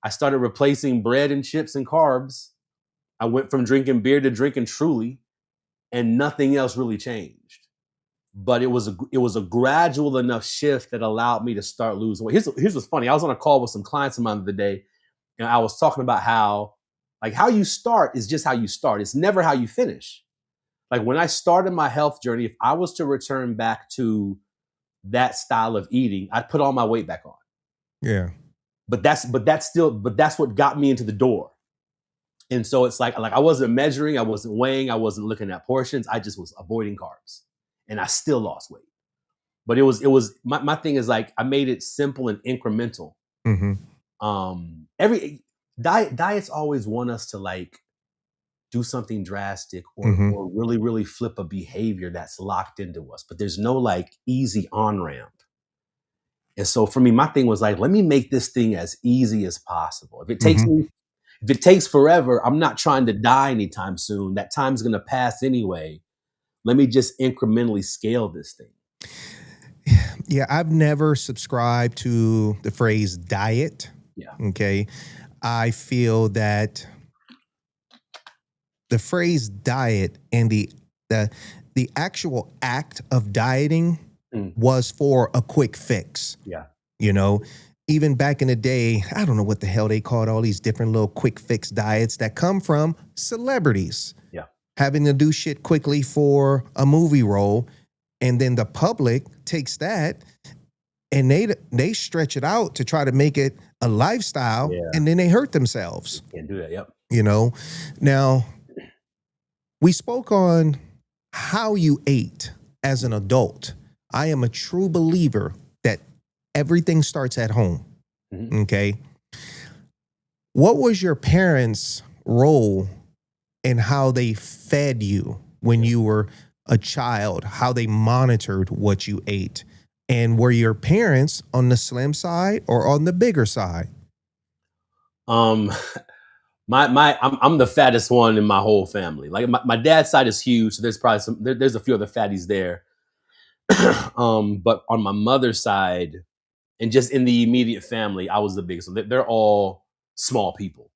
I started replacing bread and chips and carbs. I went from drinking beer to drinking Truly, and nothing else really changed. But it was a gradual enough shift that allowed me to start losing weight. Here's what's funny. I was on a call with some clients of mine the other day, and I was talking about how you start is just how you start. It's never how you finish. Like when I started my health journey, if I was to return back to that style of eating, I'd put all my weight back on. Yeah. But that's what got me into the door. And so it's like I wasn't measuring, I wasn't weighing, I wasn't looking at portions. I just was avoiding carbs, and I still lost weight. But it was my thing is like I made it simple and incremental. Every diets always want us to like do something drastic or really, really flip a behavior that's locked into us. But there's no like easy on ramp. And so for me, my thing was like, let me make this thing as easy as possible. If it takes forever, I'm not trying to die anytime soon. That time's gonna pass anyway. Let me just incrementally scale this thing. Yeah, I've never subscribed to the phrase diet. Yeah. Okay. I feel that the phrase diet and the actual act of dieting was for a quick fix. Yeah. You know, even back in the day, I don't know what the hell they called all these different little quick fix diets that come from celebrities. Yeah. Having to do shit quickly for a movie role. And then the public takes that and they stretch it out to try to make it a lifestyle, and then they hurt themselves. Can't do that. Yep. You know, now we spoke on how you ate as an adult. I am a true believer that everything starts at home. Okay. What was your parents' role in how they fed you when you were a child, how they monitored what you ate? And were your parents on the slim side or on the bigger side? I'm the fattest one in my whole family. Like my dad's side is huge. So there's probably there's a few other fatties there. But on my mother's side and just in the immediate family, I was the biggest. So they're all small people.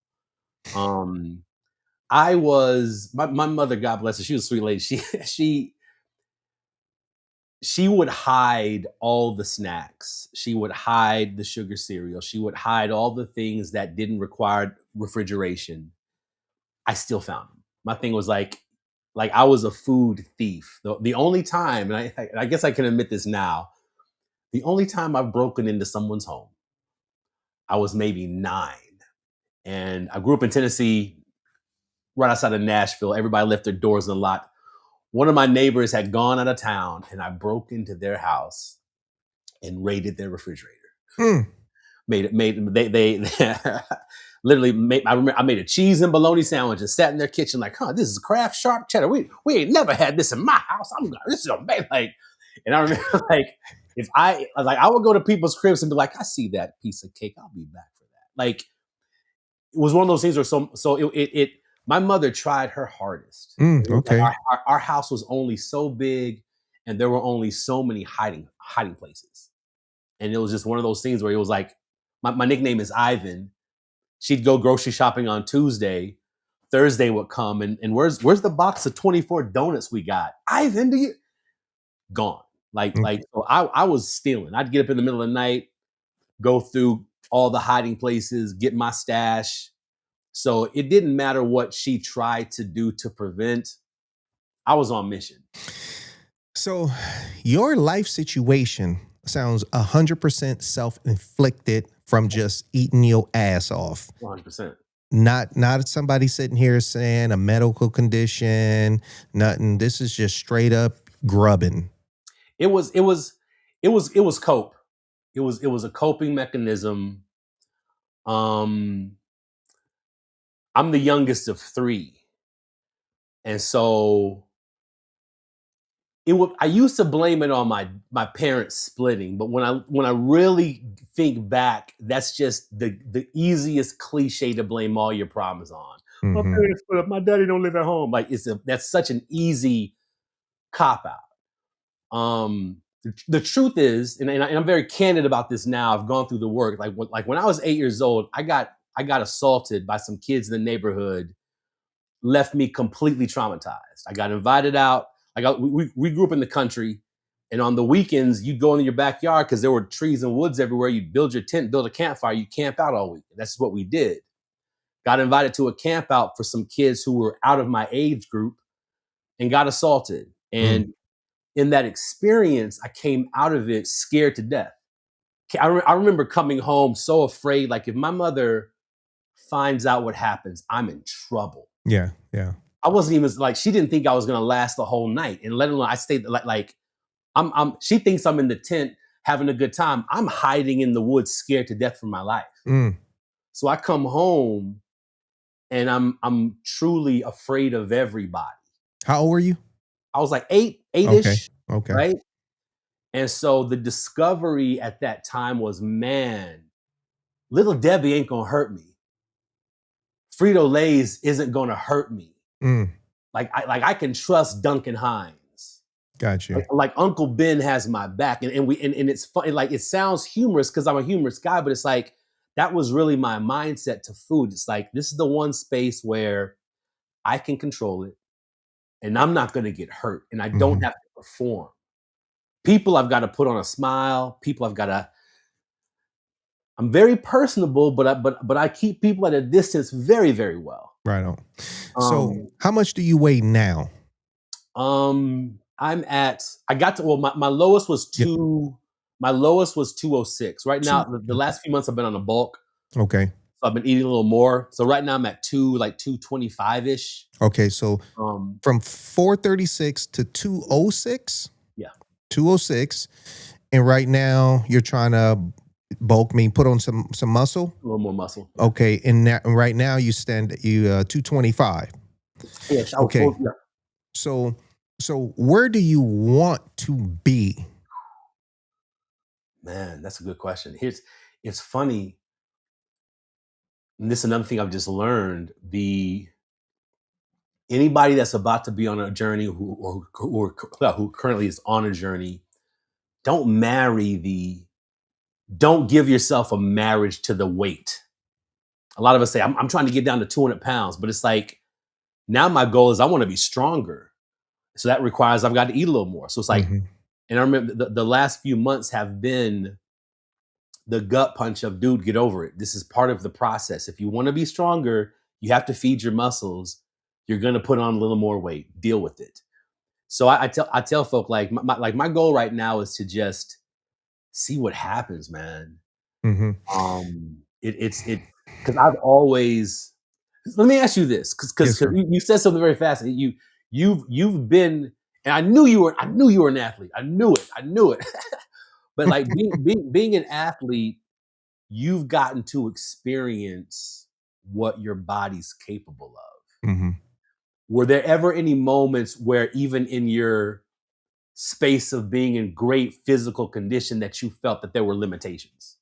I was my mother, God bless her. She was a sweet lady. She would hide all the snacks. She would hide the sugar cereal. She would hide all the things that didn't require refrigeration. I still found them. My thing was like I was a food thief. The only time, and I guess I can admit this now, the only time I've broken into someone's home, I was maybe 9. And I grew up in Tennessee, right outside of Nashville. Everybody left their doors unlocked. One of my neighbors had gone out of town, and I broke into their house and raided their refrigerator. They literally made. I made a cheese and bologna sandwich and sat in their kitchen like, this is Kraft sharp cheddar. We ain't never had this in my house. This is amazing. Like, and I remember like if I would go to people's cribs and be like, I see that piece of cake. I'll be back for that. Like it was one of those things where it my mother tried her hardest. Okay. Like our house was only so big and there were only so many hiding places. And it was just one of those things where it was like, my nickname is Ivan. She'd go grocery shopping on Tuesday. Thursday would come and where's the box of 24 donuts we got? Ivan, do you? Gone. Like so I was stealing. I'd get up in the middle of the night, go through all the hiding places, get my stash. So it didn't matter what she tried to do to prevent. I was on mission. So your life situation sounds 100% self-inflicted from just eating your ass off. 100%. Not somebody sitting here saying a medical condition, nothing. This is just straight up grubbing. It was cope. It was a coping mechanism. I'm the youngest of 3. And so I used to blame it on my parents splitting, but when I really think back, that's just the easiest cliche to blame all your problems on. My parents split up, my daddy don't live at home. Like that's such an easy cop out. the truth is, and I'm very candid about this now. I've gone through the work. Like when I was 8 years old, I got assaulted by some kids in the neighborhood, left me completely traumatized. I got invited out. We grew up in the country, and on the weekends you'd go into your backyard because there were trees and woods everywhere. You'd build your tent, build a campfire, you camp out all week. That's what we did. Got invited to a camp out for some kids who were out of my age group and got assaulted. And in that experience, I came out of it scared to death. I remember coming home so afraid, like if my mother finds out what happens, I'm in trouble. Yeah, yeah. I wasn't even like, she didn't think I was gonna last the whole night, and let alone I stayed like I'm. She thinks I'm in the tent having a good time. I'm hiding in the woods, scared to death for my life. So I come home, and I'm truly afraid of everybody. How old were you? I was like eight-ish, Okay. right? And so the discovery at that time was, man, little Debbie ain't gonna hurt me. Frito-Lay's isn't gonna hurt me. Like I can trust Duncan Hines. Got you. Like Uncle Ben has my back, and it's fun. Like it sounds humorous because I'm a humorous guy, but it's like that was really my mindset to food. It's like this is the one space where I can control it, and I'm not gonna get hurt, and I don't have to perform. People I've got to put on a smile. People I've got to. I'm very personable, but I keep people at a distance very, very well. Right on. So how much do you weigh now? I'm at, I got to, well, my lowest was my lowest was 206. Right now, the last few months I've been on a bulk. Okay. So I've been eating a little more. So right now I'm at 225-ish. Okay. So from 436 to 206? Yeah. 206. And right now you're trying to bulk, mean put on some muscle? A little more muscle. Okay. And right now you stand at 225. Yes. Okay. So where do you want to be? Man, that's a good question. It's funny. And this is another thing I've just learned. Anybody that's about to be on a journey who currently is on a journey, don't give yourself a marriage to the weight. A lot of us say, I'm trying to get down to 200 pounds, but it's like, now my goal is I want to be stronger. So that requires I've got to eat a little more. So it's like, and I remember the last few months have been the gut punch of, dude, get over it. This is part of the process. If you want to be stronger, you have to feed your muscles. You're going to put on a little more weight. Deal with it. So I tell folk like my goal right now is to just see what happens, man. It's because I've always. Let me ask you this, because you said something very fascinating. You've been, and I knew you were an athlete. I knew it. But like being an athlete, you've gotten to experience what your body's capable of. Were there ever any moments where even in your space of being in great physical condition that you felt that there were limitations?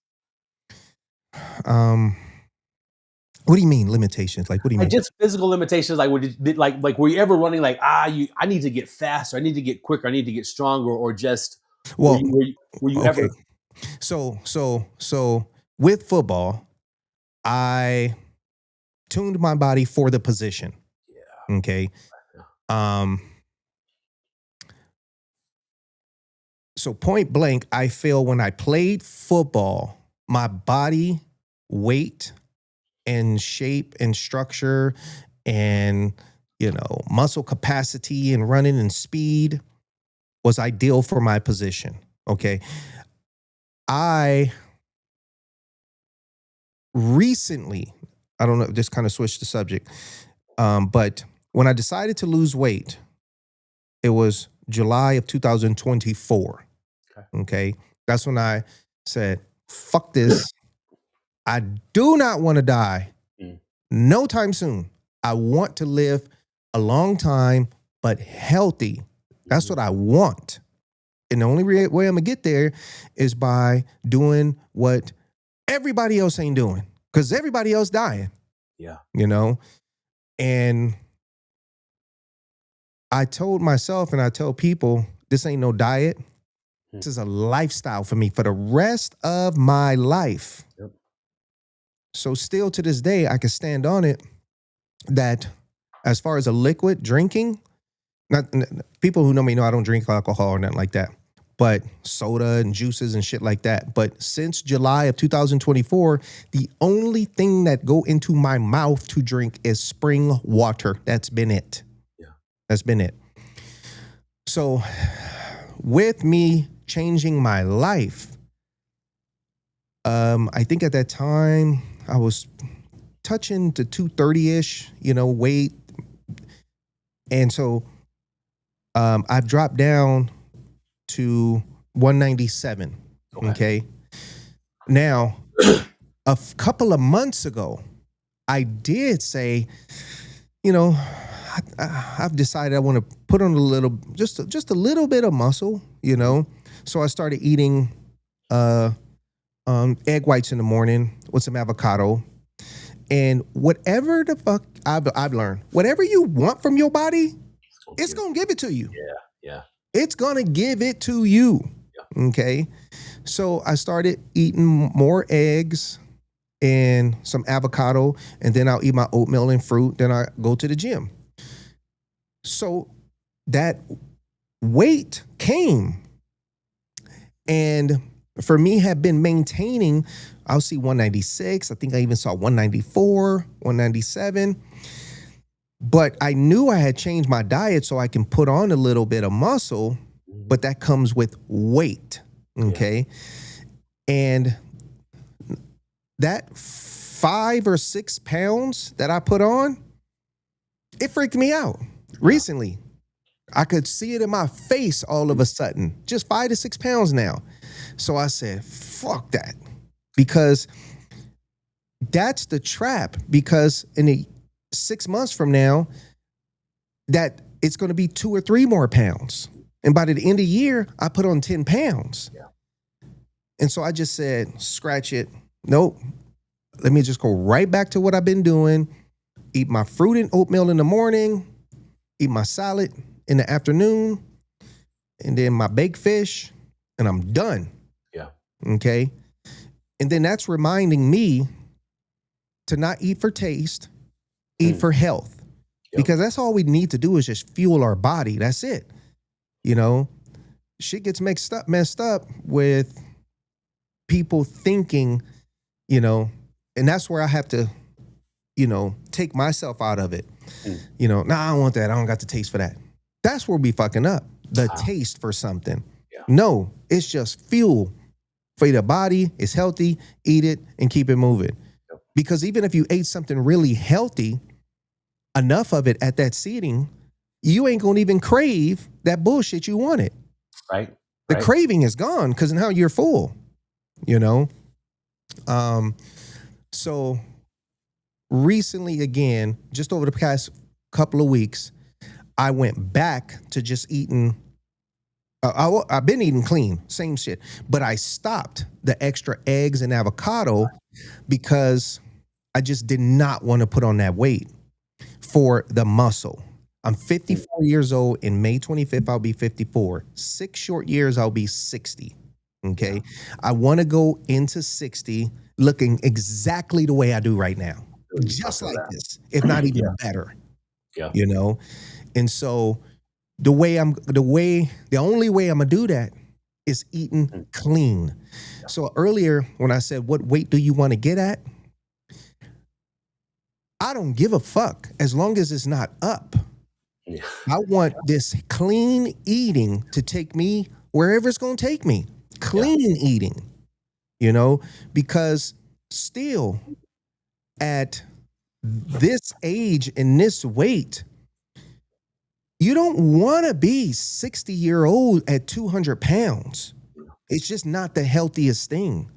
What do you mean limitations? Like, what do you mean? Just physical limitations. Like, were you ever running like, I need to get faster, I need to get quicker, I need to get stronger, or just were you ever? So with football, I tuned my body for the position. Yeah. Okay. So point blank, I feel when I played football, my body weight and shape and structure and, muscle capacity and running and speed was ideal for my position. Okay. I recently, I don't know, just kind of switched the subject. But when I decided to lose weight, it was July of 2024. Okay. That's when I said, fuck this. I do not want to die no time soon. I want to live a long time, but healthy. That's what I want. And the only way I'm going to get there is by doing what everybody else ain't doing, because everybody else dying. Yeah. And I told myself and I tell people, this ain't no diet. This is a lifestyle for me for the rest of my life. Yep. So still to this day, I can stand on it that as far as a liquid drinking, not people who know me know I don't drink alcohol or nothing like that, but soda and juices and shit like that. But since July of 2024, the only thing that go into my mouth to drink is spring water. That's been it. Yeah. That's been it. So with me changing my life, I think at that time I was touching to 230-ish, weight. And so I've dropped down to 197. Okay. Now, couple of months ago, I did say, I've decided I want to put on just a little bit of muscle, So I started eating egg whites in the morning with some avocado. And whatever the fuck I've learned, whatever you want from your body, it's going to give it to you. Yeah. It's going to give it to you. Yeah. Okay. So I started eating more eggs and some avocado, and then I'll eat my oatmeal and fruit. Then I go to the gym. So that weight came, and for me have been maintaining. I'll see 196. I think I even saw 194, 197. But I knew I had changed my diet so I can put on a little bit of muscle, but that comes with weight. Okay. Yeah. And that 5 or 6 pounds that I put on, it freaked me out recently. I could see it in my face all of a sudden, just 5 to 6 pounds now. So I said, fuck that, because that's the trap, because in 6 months from now, that it's going to be 2 or 3 more pounds. And by the end of the year, I put on 10 pounds. Yeah. And so I just said, scratch it. Nope. Let me just go right back to what I've been doing. Eat my fruit and oatmeal in the morning, eat my salad in the afternoon, and then my baked fish, and I'm done. Yeah. Okay. And then that's reminding me to not eat for taste, eat for health. Yep. Because that's all we need to do is just fuel our body. That's it. Shit gets messed up with people thinking, and that's where I have to, take myself out of it. Nah, I don't want that. I don't got the taste for that. That's where we fucking up. The taste for something. Yeah. No, it's just fuel for the body. It's healthy. Eat it and keep it moving. Yep. Because even if you ate something really healthy, enough of it at that seating, you ain't gonna even crave that bullshit you wanted. Right. The craving is gone because now you're full. So recently, again, just over the past couple of weeks, I went back to just eating. I've been eating clean, same shit, but I stopped the extra eggs and avocado because I just did not want to put on that weight for the muscle. I'm 54 years old. In May 25th, I'll be 54. 6 short years, I'll be 60. Okay. I want to go into 60 looking exactly the way I do right now. Just like this, if not even better. Yeah. And so the only way I'm gonna do that is eating clean. Yeah. So earlier when I said, what weight do you want to get at? I don't give a fuck as long as it's not up. Yeah. I want this clean eating to take me wherever it's going to take me. Clean eating, because still at this age and this weight, you don't want to be 60-year-old at 200 pounds. It's just not the healthiest thing,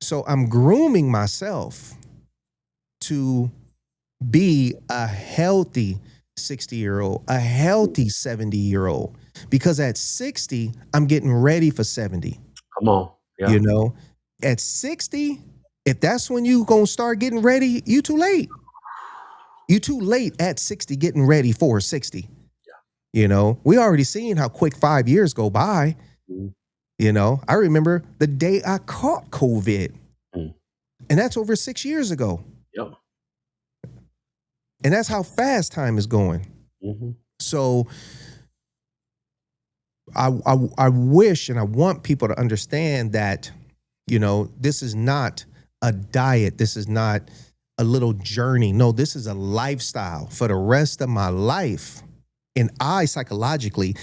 So I'm grooming myself to be a healthy 60-year-old, a healthy 70-year-old, because at 60, I'm getting ready for 70. Come on. Yeah. At 60, if that's when you going to start getting ready, you too late. You too late at 60 getting ready for 60. Yeah. We already seen how quick 5 years go by. Mhm. You know, I remember the day I caught COVID, Mm. and that's over 6 years ago. Yep. And that's how fast time is going. Hmm. So I wish and I want people to understand that, you know, this is not a diet. This is not a little journey. No, this is a lifestyle for the rest of my life. And I psychologically,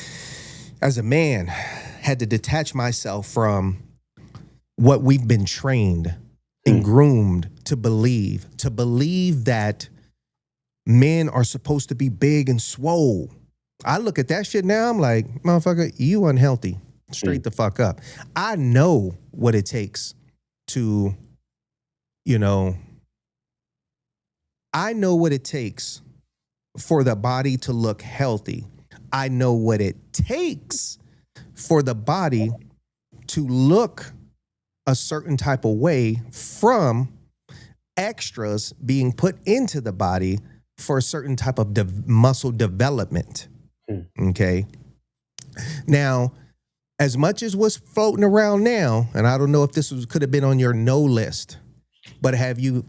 as a man, had to detach myself from what we've been trained and groomed to believe that men are supposed to be big and swole. I look at that shit now, I'm like, motherfucker, you unhealthy. Straight the fuck up. I know what it takes to, you know, I know what it takes for the body to look healthy. I know what it takes for the body to look a certain type of way from extras being put into the body for a certain type of muscle development. Okay. Now, as much as what's floating around now, and I don't know if this could have been on your no list, but have you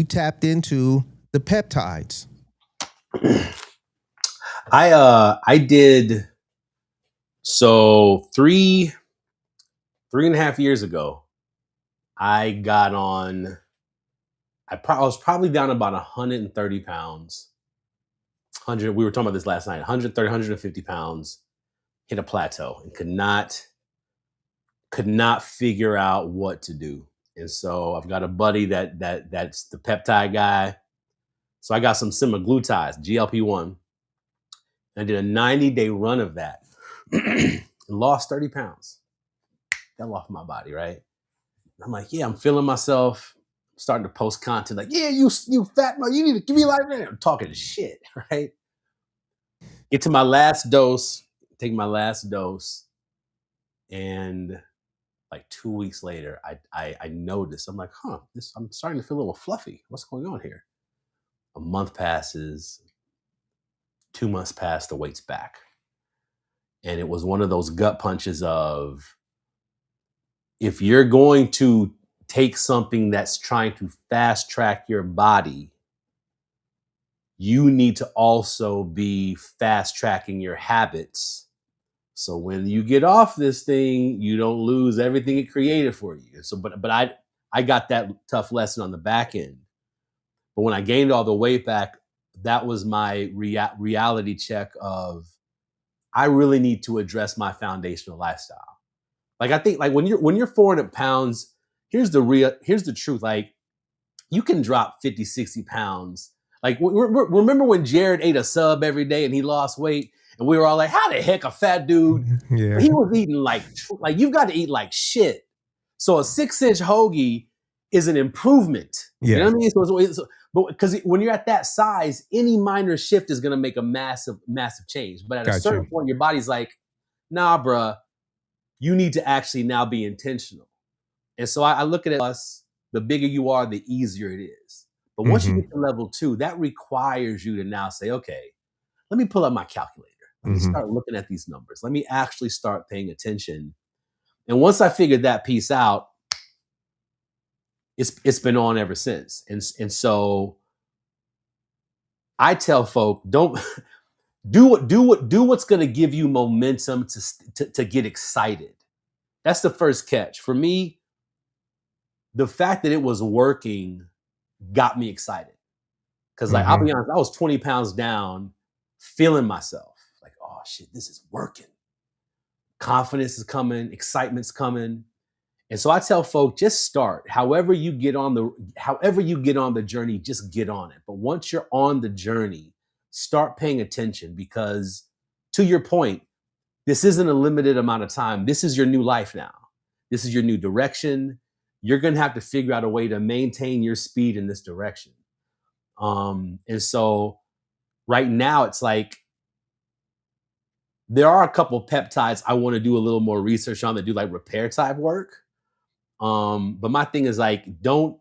tapped into the peptides? I did. So 3.5 years ago, I got on. I was probably down about 130 pounds. 100. We were talking about this last night. 130, 150 pounds. Hit a plateau and could not figure out what to do. And so I've got a buddy that's the peptide guy. So I got some semaglutides, GLP-1. I did a 90-day run of that. And lost 30 pounds. Fell off my body, right? I'm like, yeah, I'm feeling myself. Starting to post content like, yeah, you fat man, you need to give me like that. I'm talking shit, right? Get to my last dose, take my last dose, and like 2 weeks later, I noticed. I'm like, I'm starting to feel a little fluffy. What's going on here? A month passes, 2 months pass, the weight's back. And it was one of those gut punches of, if you're going to take something that's trying to fast track your body, you need to also be fast tracking your habits. So when you get off this thing, you don't lose everything it created for you. So, but I got that tough lesson on the back end. But when I gained all the weight back, that was my reality check of, I really need to address my foundational lifestyle. Like, I think like when you're 400 pounds, here's the truth. Like, you can drop 50, 60 pounds. Like, remember when Jared ate a sub every day and he lost weight? And we were all like, how the heck a fat dude? Yeah. He was eating like you've got to eat like shit. So a 6-inch hoagie is an improvement. Yeah. You know what I mean? So, but because when you're at that size, any minor shift is going to make a massive, massive change. But at a certain point, your body's like, nah, bruh, you need to actually now be intentional. And so I look at us, the bigger you are, the easier it is. But once you get to level 2, that requires you to now say, okay, let me pull up my calculator. Let me start looking at these numbers. Let me actually start paying attention. And once I figured that piece out, it's been on ever since. And so I tell folk, don't do what's going to give you momentum to get excited. That's the first catch. For me, the fact that it was working got me excited. Because like, I'll be honest, I was 20 pounds down, feeling myself. Like, oh shit, this is working. Confidence is coming, excitement's coming. And so I tell folk, just start. However you get on the journey, just get on it. But once you're on the journey, start paying attention, because to your point, this isn't a limited amount of time. This is your new life now. This is your new direction. You're going to have to figure out a way to maintain your speed in this direction. And so right now it's like, there are a couple peptides I want to do a little more research on that do like repair type work. But my thing is like, don't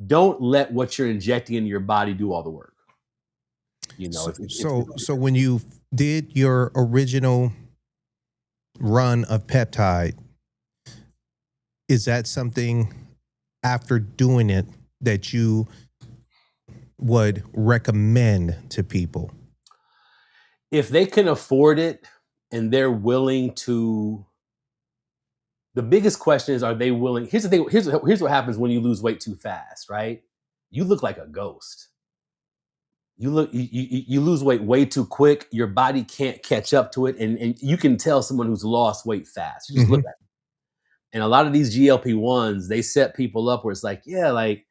let what you're injecting into your body do all the work. You know, so when you did your original run of peptide, is that something after doing it that you would recommend to people? If they can afford it and they're willing to, the biggest question is, are they willing? Here's the thing. Here's what happens when you lose weight too fast, right? You look like a ghost. You lose weight way too quick. Your body can't catch up to it. And you can tell someone who's lost weight fast. You just look at it. And a lot of these GLP-1s, they set people up where it's like, yeah, like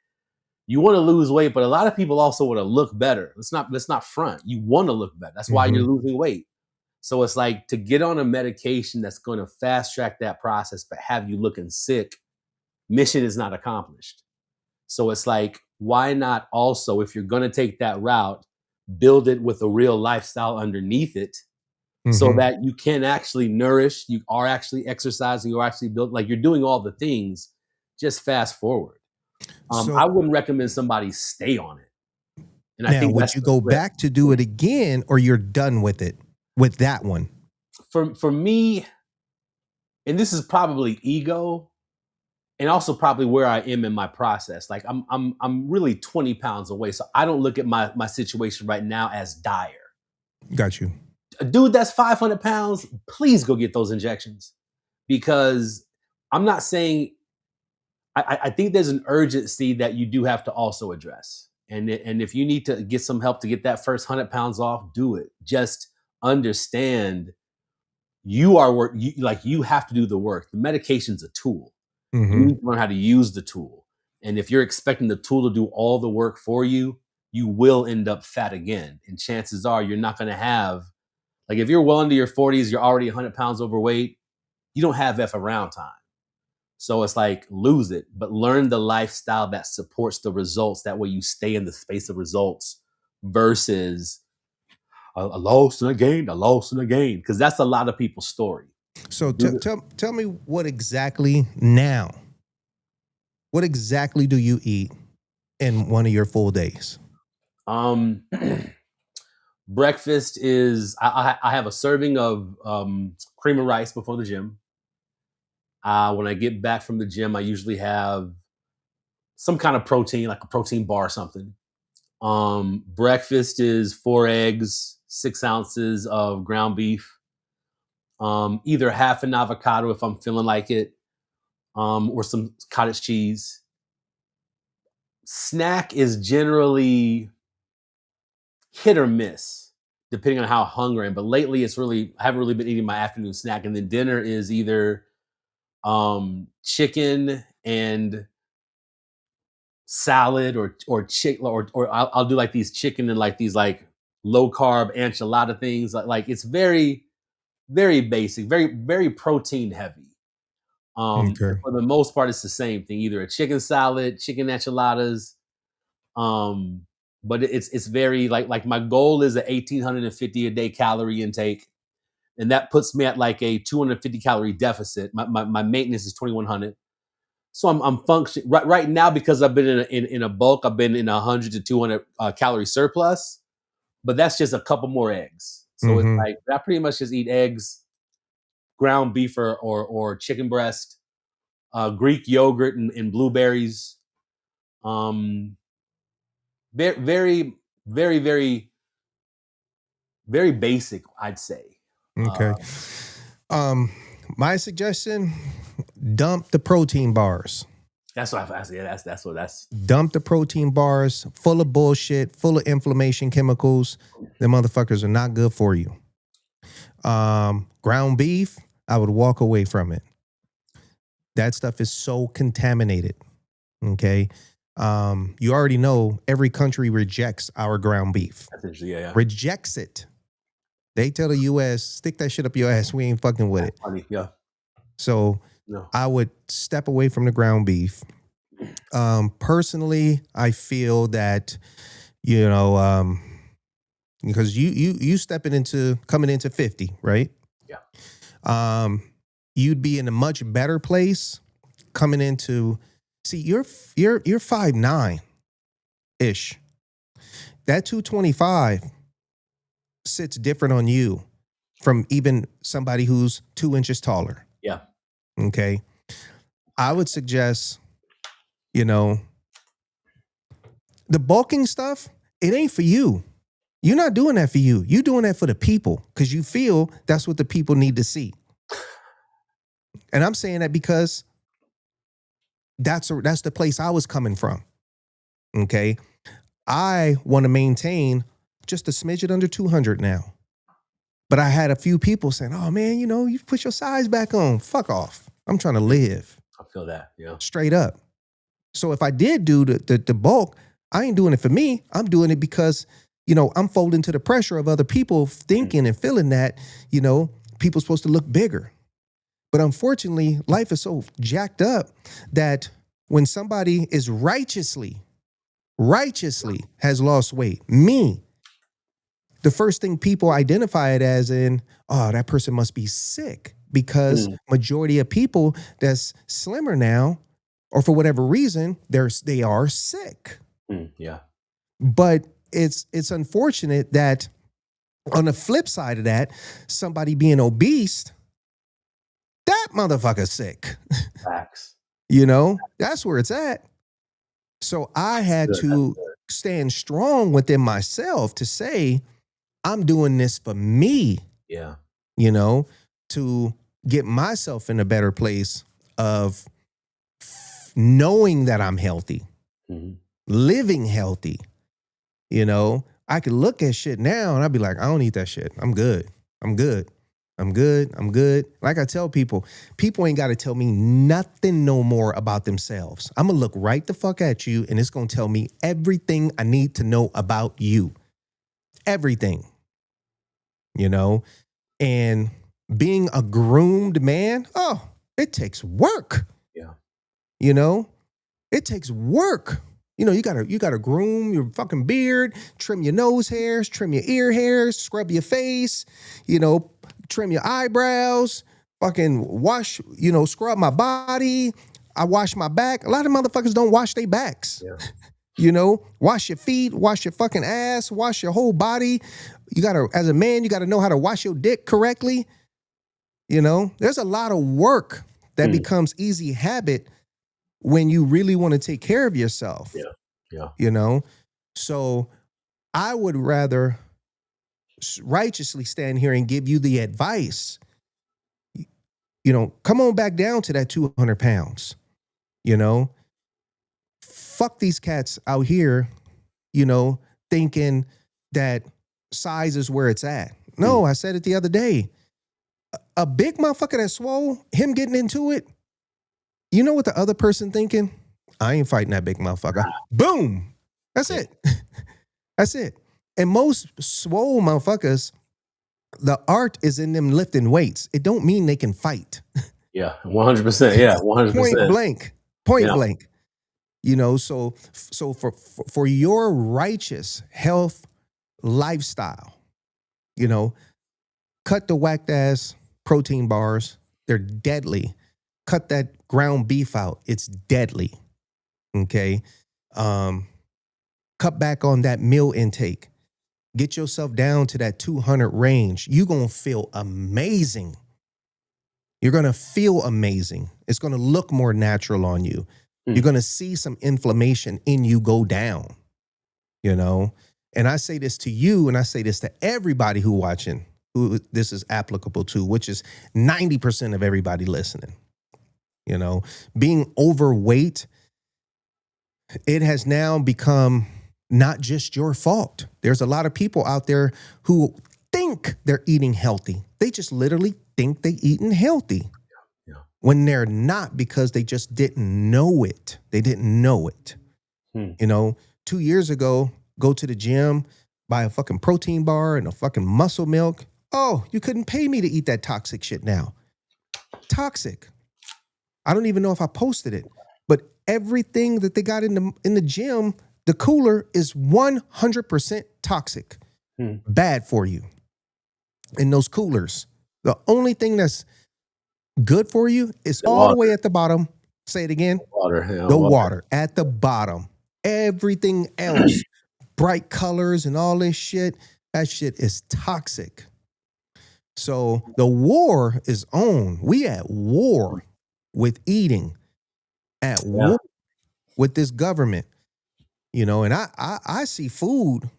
you want to lose weight, but a lot of people also want to look better. Let's not front. You want to look better. That's why you're losing weight. So it's like, to get on a medication that's going to fast track that process, but have you looking sick, mission is not accomplished. So it's like, why not also, if you're going to take that route, build it with a real lifestyle underneath it, so that you can actually nourish, you are actually exercising, you're actually built, like you're doing all the things, just fast forward. I wouldn't recommend somebody stay on it. And I think would you go back to do it again, or you're done with it, with that one? For me, and this is probably ego, and also probably where I am in my process. Like I'm really 20 pounds away, so I don't look at my situation right now as dire. Got you. A dude that's 500 pounds, please go get those injections, because I'm not saying, I think there's an urgency that you do have to also address. And if you need to get some help to get that first 100 pounds off, do it. Just understand you have to do the work. The medication's a tool. You need to learn how to use the tool. And if you're expecting the tool to do all the work for you, you will end up fat again. And chances are you're not going to have, like, if you're well into your 40s, you're already 100 pounds overweight, you don't have F around time. So it's like, lose it, but learn the lifestyle that supports the results. That way you stay in the space of results versus a loss and a gain, a loss and a gain. Because that's a lot of people's story. So tell me what exactly do you eat in one of your full days? Breakfast is, I have a serving of cream of rice before the gym. When I get back from the gym, I usually have some kind of protein, like a protein bar or something. Breakfast is 4 eggs, 6 ounces of ground beef, either half an avocado if I'm feeling like it, or some cottage cheese. Snack is generally hit or miss, depending on how hungry I am. But lately, I haven't really been eating my afternoon snack. And then dinner is either chicken and salad, or chicken, or I'll do like these chicken and like these like low carb enchilada things. Like it's very, very basic, very, very protein heavy. For the most part, it's the same thing, either a chicken salad, chicken enchiladas. But it's very like my goal is a 1,850 a day calorie intake. And that puts me at like a 250 calorie deficit. My maintenance is 2,100. So I'm functioning right now, because I've been in a bulk. I've been in 100 to 200 calorie surplus, but that's just a couple more eggs. So it's like, I pretty much just eat eggs, ground beef or chicken breast, Greek yogurt and blueberries. Very, very, very, very basic, I'd say. Okay. My suggestion, dump the protein bars. That's what I say. That's Dump the protein bars, full of bullshit, full of inflammation chemicals. Them motherfuckers are not good for you. Ground beef, I would walk away from it. That stuff is so contaminated. Okay. You already know every country rejects our ground beef. Yeah. Rejects it. They tell the U.S., stick that shit up your ass. We ain't fucking with it. Funny, yeah. So No. I would step away from the ground beef. Personally, I feel that, because you coming into 50, right? Yeah. You'd be in a much better place coming into. See, you're 5'9" ish. That 225 sits different on you from even somebody who's 2 inches taller. Yeah. Okay. I would suggest, you know, the bulking stuff, it ain't for you. You're not doing that for you. You're doing that for the people because you feel that's what the people need to see. And I'm saying that because that's the place I was coming from. Okay. I want to maintain just a smidget under 200 now. But I had a few people saying, oh man, you know, you put your size back on. Fuck off. I'm trying to live. I feel that. Yeah. Straight up. So if I did do the bulk, I ain't doing it for me. I'm doing it because, you know, I'm folding to the pressure of other people thinking and feeling that, you know, people's supposed to look bigger. But unfortunately, life is so jacked up that when somebody is righteously has lost weight, me, the first thing people identify it as oh, that person must be sick, because majority of people that's slimmer now, or for whatever reason, they are sick. Yeah. But it's unfortunate that on the flip side of that, somebody being obese, that motherfucker's sick. Facts. You know, that's where it's at. So I had to stand strong within myself to say, I'm doing this for me. Yeah. You know, to get myself in a better place of knowing that I'm healthy, living healthy. You know, I could look at shit now and I'd be like, I don't eat that shit. I'm good. I'm good. I'm good. I'm good. Like I tell people ain't got to tell me nothing no more about themselves. I'm going to look right the fuck at you and it's going to tell me everything I need to know about you. Everything. You know, and being a groomed man, oh, it takes work. Yeah. You know, it takes work. You know, you gotta groom your fucking beard, trim your nose hairs, trim your ear hairs, scrub your face, you know, trim your eyebrows, fucking wash, you know, scrub my body. I wash my back. A lot of motherfuckers don't wash their backs. Yeah. You know, wash your feet, wash your fucking ass, wash your whole body. You gotta, as a man, you gotta know how to wash your dick correctly. You know, there's a lot of work that becomes easy habit when you really want to take care of yourself. Yeah. Yeah. You know, so I would rather righteously stand here and give you the advice. You know, come on back down to that 200 pounds. You know, fuck these cats out here, you know, thinking that size is where it's at. No, I said it the other day. A big motherfucker that's swole, him getting into it, you know what the other person thinking? I ain't fighting that big motherfucker. Boom. That's it. That's it. And most swole motherfuckers, the art is in them lifting weights. It don't mean they can fight. Yeah, 100%. Yeah, 100%. Point blank. You know, so for your righteous health lifestyle, you know, cut the whacked ass protein bars. They're deadly. Cut that ground beef out. It's deadly. Okay. Cut back on that meal intake. Get yourself down to that 200 range. You're going to feel amazing. You're going to feel amazing. It's going to look more natural on you. You're going to see some inflammation in you go down, you know? And I say this to you, and I say this to everybody who watching, who this is applicable to, which is 90% of everybody listening. You know, being overweight, it has now become not just your fault. There's a lot of people out there who think they're eating healthy. They just literally think they eating healthy. When they're not, because they just didn't know it. They didn't know it. You know, 2 years ago, go to the gym, buy a fucking protein bar and a fucking muscle milk. Oh, you couldn't pay me to eat that toxic shit now. Toxic. I don't even know if I posted it, but everything that they got in the gym, the cooler is 100% toxic. Bad for you. In those coolers, the only thing that's good for you is all the way at the bottom. Say it again. The water at the bottom. Everything else, bright colors and all this shit, that shit is toxic. So the war is on. We at war with eating, at Yeah. war with this government, and I see food.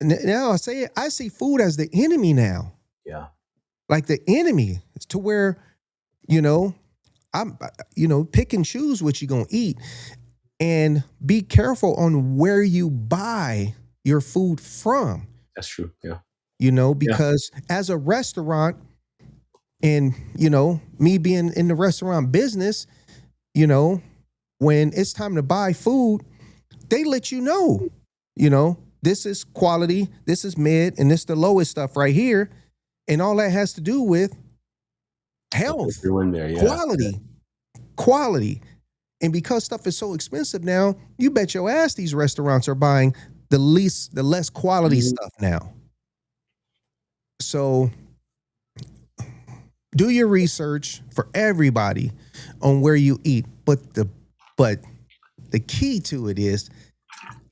Now I say it, I see food as the enemy now. Yeah. Like the enemy. It's to where, you know, I'm pick and choose what you're gonna eat and be careful on where you buy your food from. That's true. Yeah. Because as a restaurant, and me being in the restaurant business, when it's time to buy food, they let this is quality, this is mid, and this the lowest stuff right here. And all that has to do with health, You're in there, yeah. quality. And because stuff is so expensive now, you bet your ass these restaurants are buying the less quality stuff now. So do your research for everybody on where you eat. But the key to it is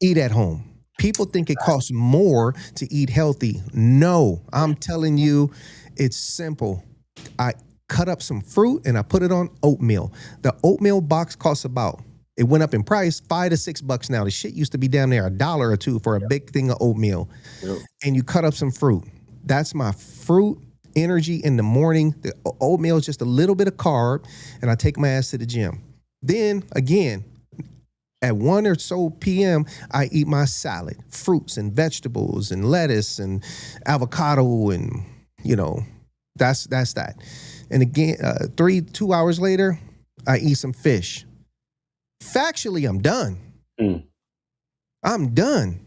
eat at home. People think it costs more to eat healthy. No, I'm telling you, it's simple. I cut up some fruit and I put it on oatmeal. The oatmeal box costs it went up in price, $5 to $6 now. The shit used to be down there $1 or $2 for a big thing of oatmeal. Yep. And you cut up some fruit. That's my fruit energy in the morning. The oatmeal is just a little bit of carb, and I take my ass to the gym. Then again, at 1 or so p.m., I eat my salad, fruits and vegetables and lettuce and avocado, and that's that. And again, 2 hours later, I eat some fish. Factually, I'm done. I'm done.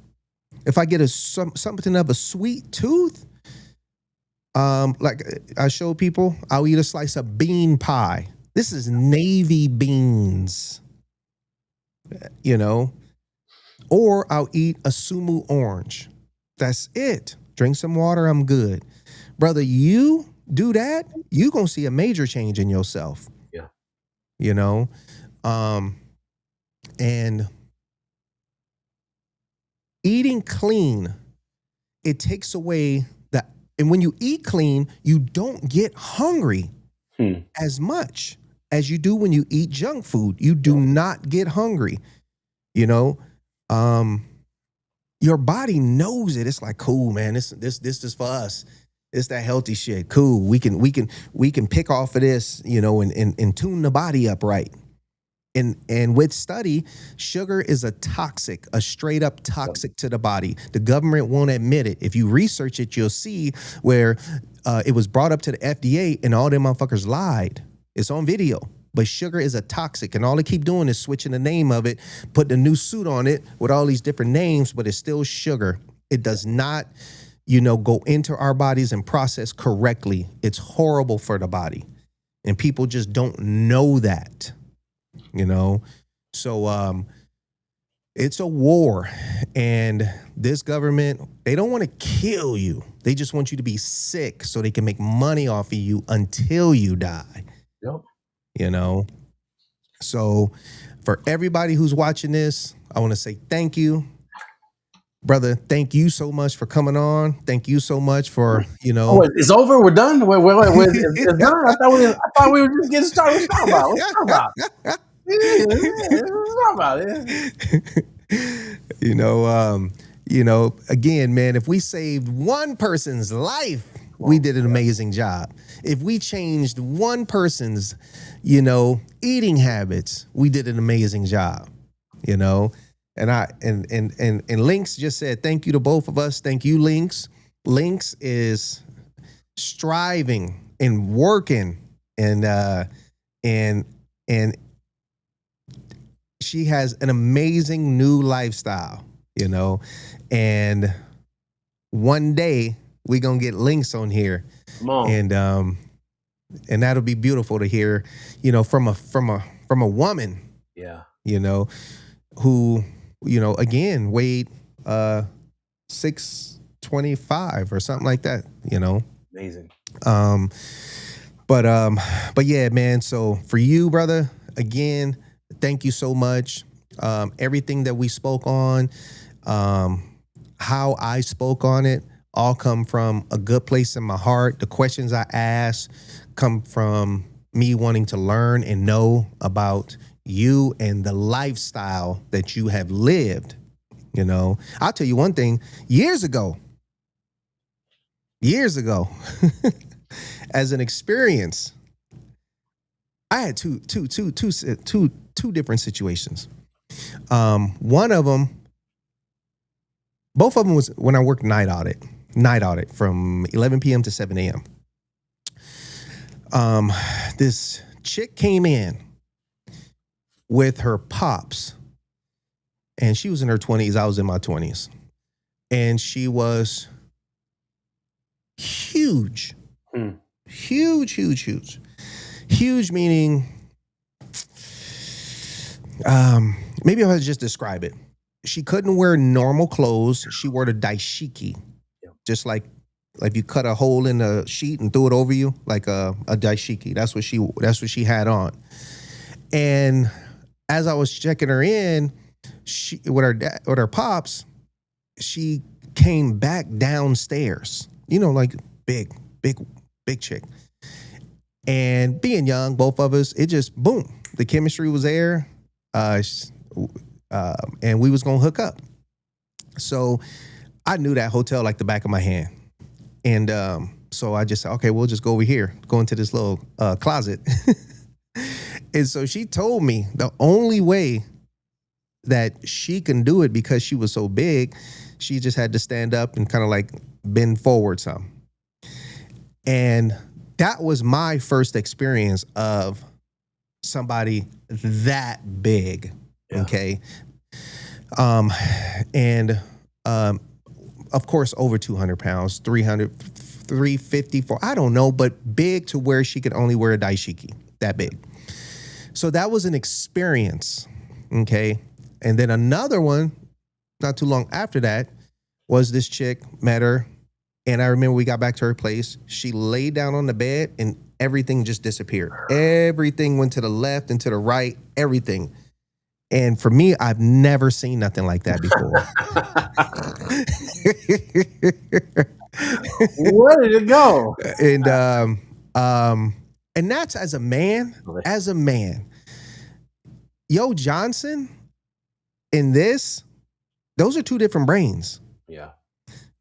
If I get something of a sweet tooth, like I show people, I'll eat a slice of bean pie. This is navy beans. Or I'll eat a Sumu orange. That's it. Drink some water, I'm good. Brother, you do that, you gonna see a major change in yourself. Yeah. And eating clean, it takes away and when you eat clean, you don't get hungry as much as you do when you eat junk food. You do not get hungry. Your body knows it. It's like, cool, man. This is for us. It's that healthy shit. Cool. We can pick off of this, and tune the body up right. And with study, sugar is a straight up toxic to the body. The government won't admit it. If you research it, you'll see where it was brought up to the FDA and all them motherfuckers lied. It's on video. But sugar is a toxic, and all they keep doing is switching the name of it, putting a new suit on it with all these different names, but it's still sugar. It does not, go into our bodies and process correctly. It's horrible for the body. And people just don't know that, So it's a war. And this government, they don't want to kill you. They just want you to be sick so they can make money off of you until you die. Yep. So for everybody who's watching this, I want to say thank you, brother. Thank you so much for coming on. Thank you so much for, Oh, it's over. We're done. It's done. I thought we were just getting started. Let's talk about it. Again, man, if we saved one person's life, we did an amazing job. If we changed one person's, eating habits, we did an amazing job, And Links just said, thank you to both of us. Thank you, Links. Links is striving and working and she has an amazing new lifestyle, and one day we're going to get Links on here. Come on. And that'll be beautiful to hear, from a woman. Yeah. Who, again, weighed 625 or something like that, Amazing. But yeah, man. So for you, brother, again, thank you so much. Everything that we spoke on, how I spoke on it all come from a good place in my heart. The questions I ask come from me wanting to learn and know about you and the lifestyle that you have lived. You know, I'll tell you one thing. Years ago, as an experience, I had two different situations. One of them, both of them was when I worked night audit from 11 p.m. to 7 a.m. This chick came in with her pops, and she was in her 20s. I was in my 20s, and she was huge, huge, meaning, maybe if I just describe it, she couldn't wear normal clothes. She wore the dashiki, just like you cut a hole in the sheet and threw it over you, like a dashiki. That's what she had on. And as I was checking her in, she with her pops, she came back downstairs. You know, like big chick. And being young, both of us, it just boom. The chemistry was there, and we was gonna hook up. So I knew that hotel like the back of my hand. And so I just said, okay, we'll just go over here, go into this little closet. And so she told me the only way that she can do it, because she was so big, she just had to stand up and kind of like bend forward some. And that was my first experience of somebody that big. Yeah. Okay. And of course, over 200 pounds, 300, 350, I don't know, but big to where she could only wear a daishiki, that big. So that was an experience. Okay. And then another one, not too long after that, was this chick, met her. And I remember we got back to her place. She laid down on the bed and everything just disappeared. Everything went to the left and to the right, everything. And for me, I've never seen nothing like that before. Where did it go? And that's as a man. Yo Johnson in this, those are two different brains. Yeah.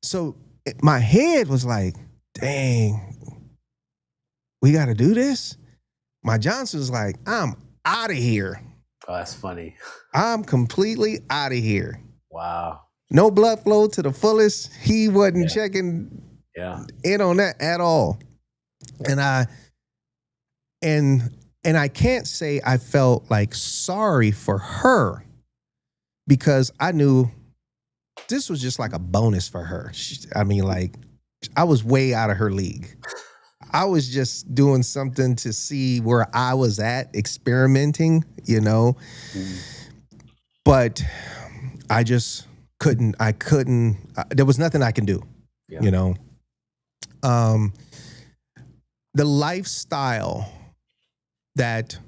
So my head was like, dang, we got to do this? My Johnson was like, I'm out of here. Oh, that's funny. I'm completely out of here. Wow. No blood flow to the fullest. He wasn't checking in on that at all. And I can't say I felt like sorry for her, because I knew this was just like a bonus for her. I was way out of her league. I was just doing something to see where I was at, experimenting, you know. But I just couldn't, there was nothing I can do, you know. The lifestyle that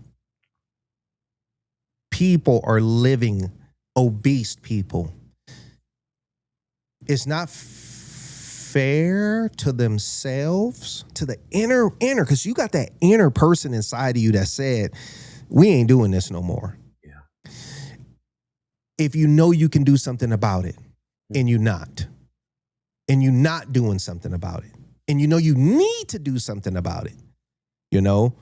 people are living, obese people, is not fair to themselves, to the inner, because you got that inner person inside of you that said, we ain't doing this no more. Yeah. If you know you can do something about it, and you're not doing something about it, and you know you need to do something about it, you know,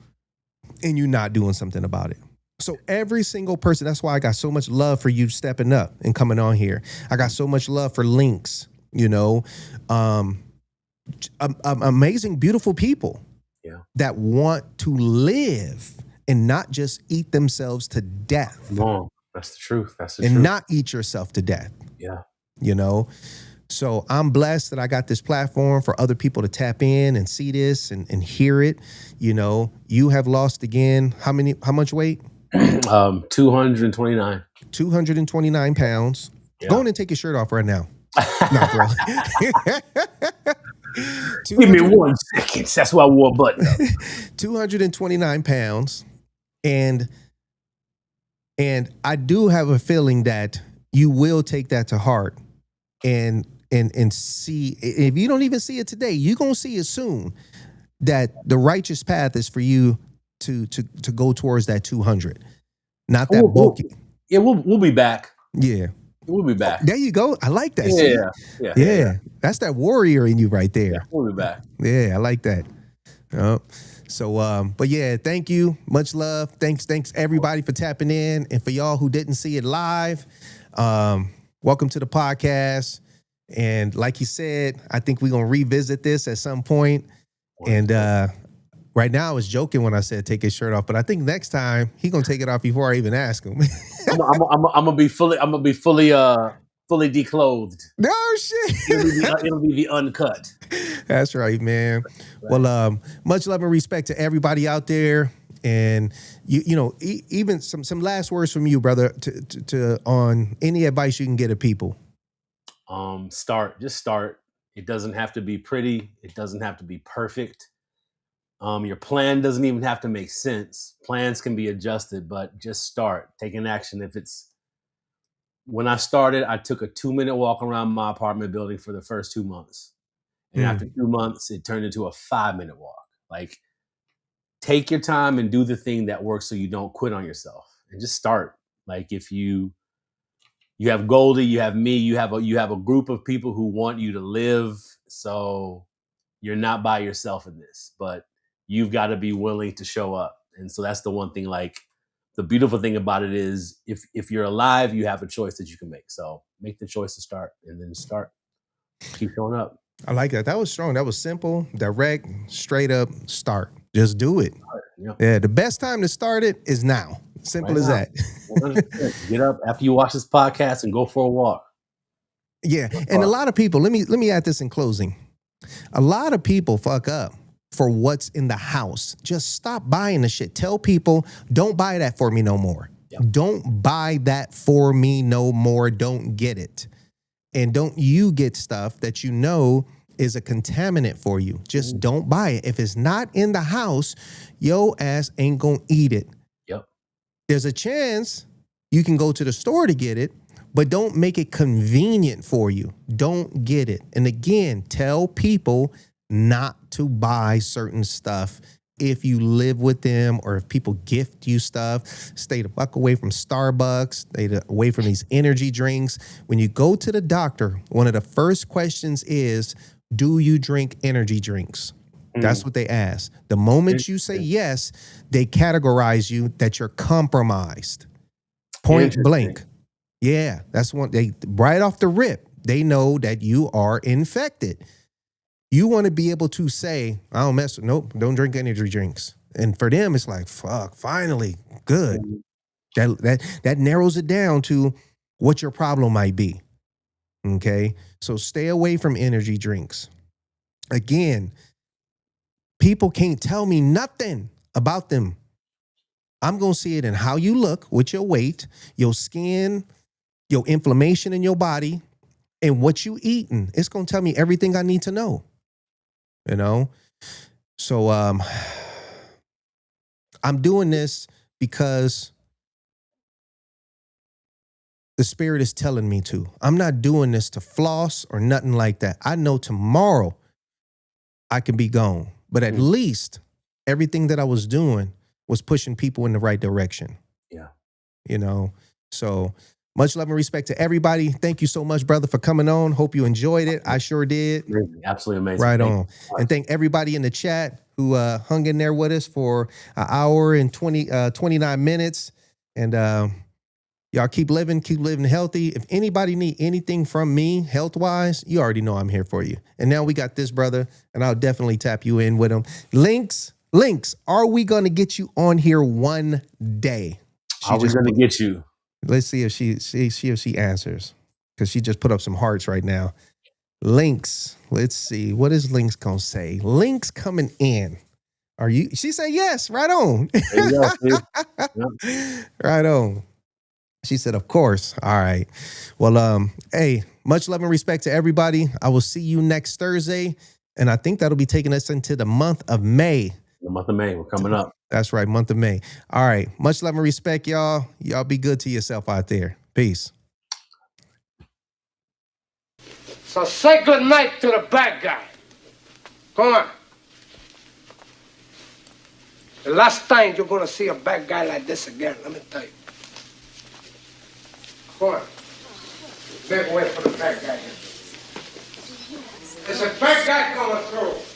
and you're not doing something about it. So every single person, that's why I got so much love for you stepping up and coming on here. I got so much love for Links, you know, amazing, beautiful people that want to live and not just eat themselves to death. Come on. That's the truth. That's the truth. And not eat yourself to death. Yeah. You know, so I'm blessed that I got this platform for other people to tap in and see this and hear it. You know, you have lost again. How much weight? 229. 229 pounds. Yeah. Go in and take your shirt off right now. Not bro. Give me 1 second. That's why I wore a button up. 229 pounds. And I do have a feeling that you will take that to heart. And and see, if you don't even see it today, you're gonna see it soon, that the righteous path is for you to go towards that 200, not that bulky. Yeah, we'll be back. Yeah. We'll be back. There you go. I like that. See? Yeah. That's that warrior in you right there. Yeah, we'll be back. Yeah, I like that. So, but yeah, thank you. Much love. Thanks everybody for tapping in. And for y'all who didn't see it live, welcome to the podcast. And like he said, I think we're going to revisit this at some point. And right now I was joking when I said take his shirt off, but I think next time he going to take it off before I even ask him. I'm gonna be fully declothed. No shit. It'll be the uncut. That's right, man. Right. Well, much love and respect to everybody out there, and you know, even some last words from you, brother, to on any advice you can get to people. Just start. It doesn't have to be pretty. It doesn't have to be perfect. Your plan doesn't even have to make sense. Plans can be adjusted, but just start taking action. When I started, I took a 2-minute walk around my apartment building for the first 2 months. And after 2 months, it turned into a 5-minute walk. Like, take your time and do the thing that works so you don't quit on yourself, and just start. Like, if you have Goldie, you have me, you have a group of people who want you to live. So you're not by yourself in this, but you've got to be willing to show up. And so that's the one thing, like, the beautiful thing about it is if you're alive, you have a choice that you can make. So make the choice to start, and then start. Keep showing up. I like that. That was strong. That was simple, direct, straight up, start. Just do it. Yeah, the best time to start it is now. Simple as that. 100%. Get up after you watch this podcast and go for a walk. Yeah, and a lot of people, let me add this in closing. A lot of people fuck up for what's in the house. Just stop buying the shit. Tell people, don't buy that for me no more. Yep. Don't buy that for me no more. Don't get it. And don't you get stuff that you know is a contaminant for you. Just don't buy it. If it's not in the house, yo ass ain't gonna eat it. Yep. There's a chance you can go to the store to get it, but don't make it convenient for you. Don't get it. And again, tell people not to buy certain stuff. If you live with them or if people gift you stuff, stay the fuck away from Starbucks, stay away from these energy drinks. When you go to the doctor, one of the first questions is, do you drink energy drinks? That's what they ask. The moment you say yes, they categorize you that you're compromised. Point blank. Yeah, that's one. They right off the rip, they know that you are infected. You want to be able to say, I don't mess with, nope, don't drink energy drinks. And for them, it's like, fuck, finally, good. That narrows it down to what your problem might be. Okay, so stay away from energy drinks. Again, people can't tell me nothing about them. I'm going to see it in how you look with your weight, your skin, your inflammation in your body, and what you eating. It's going to tell me everything I need to know. You know? So I'm doing this because the Spirit is telling me to. I'm not doing this to floss or nothing like that. I know tomorrow I can be gone, but at least everything that I was doing was pushing people in the right direction. Yeah. You know? So much love and respect to everybody. Thank you so much, brother, for coming on. Hope you enjoyed it. I sure did. Absolutely amazing. Right on. And thank everybody in the chat who hung in there with us for an hour and 29 minutes. And y'all keep living healthy. If anybody need anything from me health-wise, you already know I'm here for you. And now we got this, brother, and I'll definitely tap you in with him. Links. Are we going to get you on here one day? Are we going to get you? Let's see if she answers, because she just put up some hearts right now. Links. Let's see. What is Links gonna say? Links coming in. Are you? She said yes. Right on. There you go, yep. Right on. She said, of course. All right. Well, hey, much love and respect to everybody. I will see you next Thursday, and I think that'll be taking us into the month of May. The month of May, we're coming up. That's right, month of May. All right. Much love and respect, y'all. Y'all be good to yourself out there. Peace. So say good night to the bad guy. Come on. The last time you're gonna see a bad guy like this again, let me tell you. Come on. Make way for the bad guy. There's a bad guy coming through.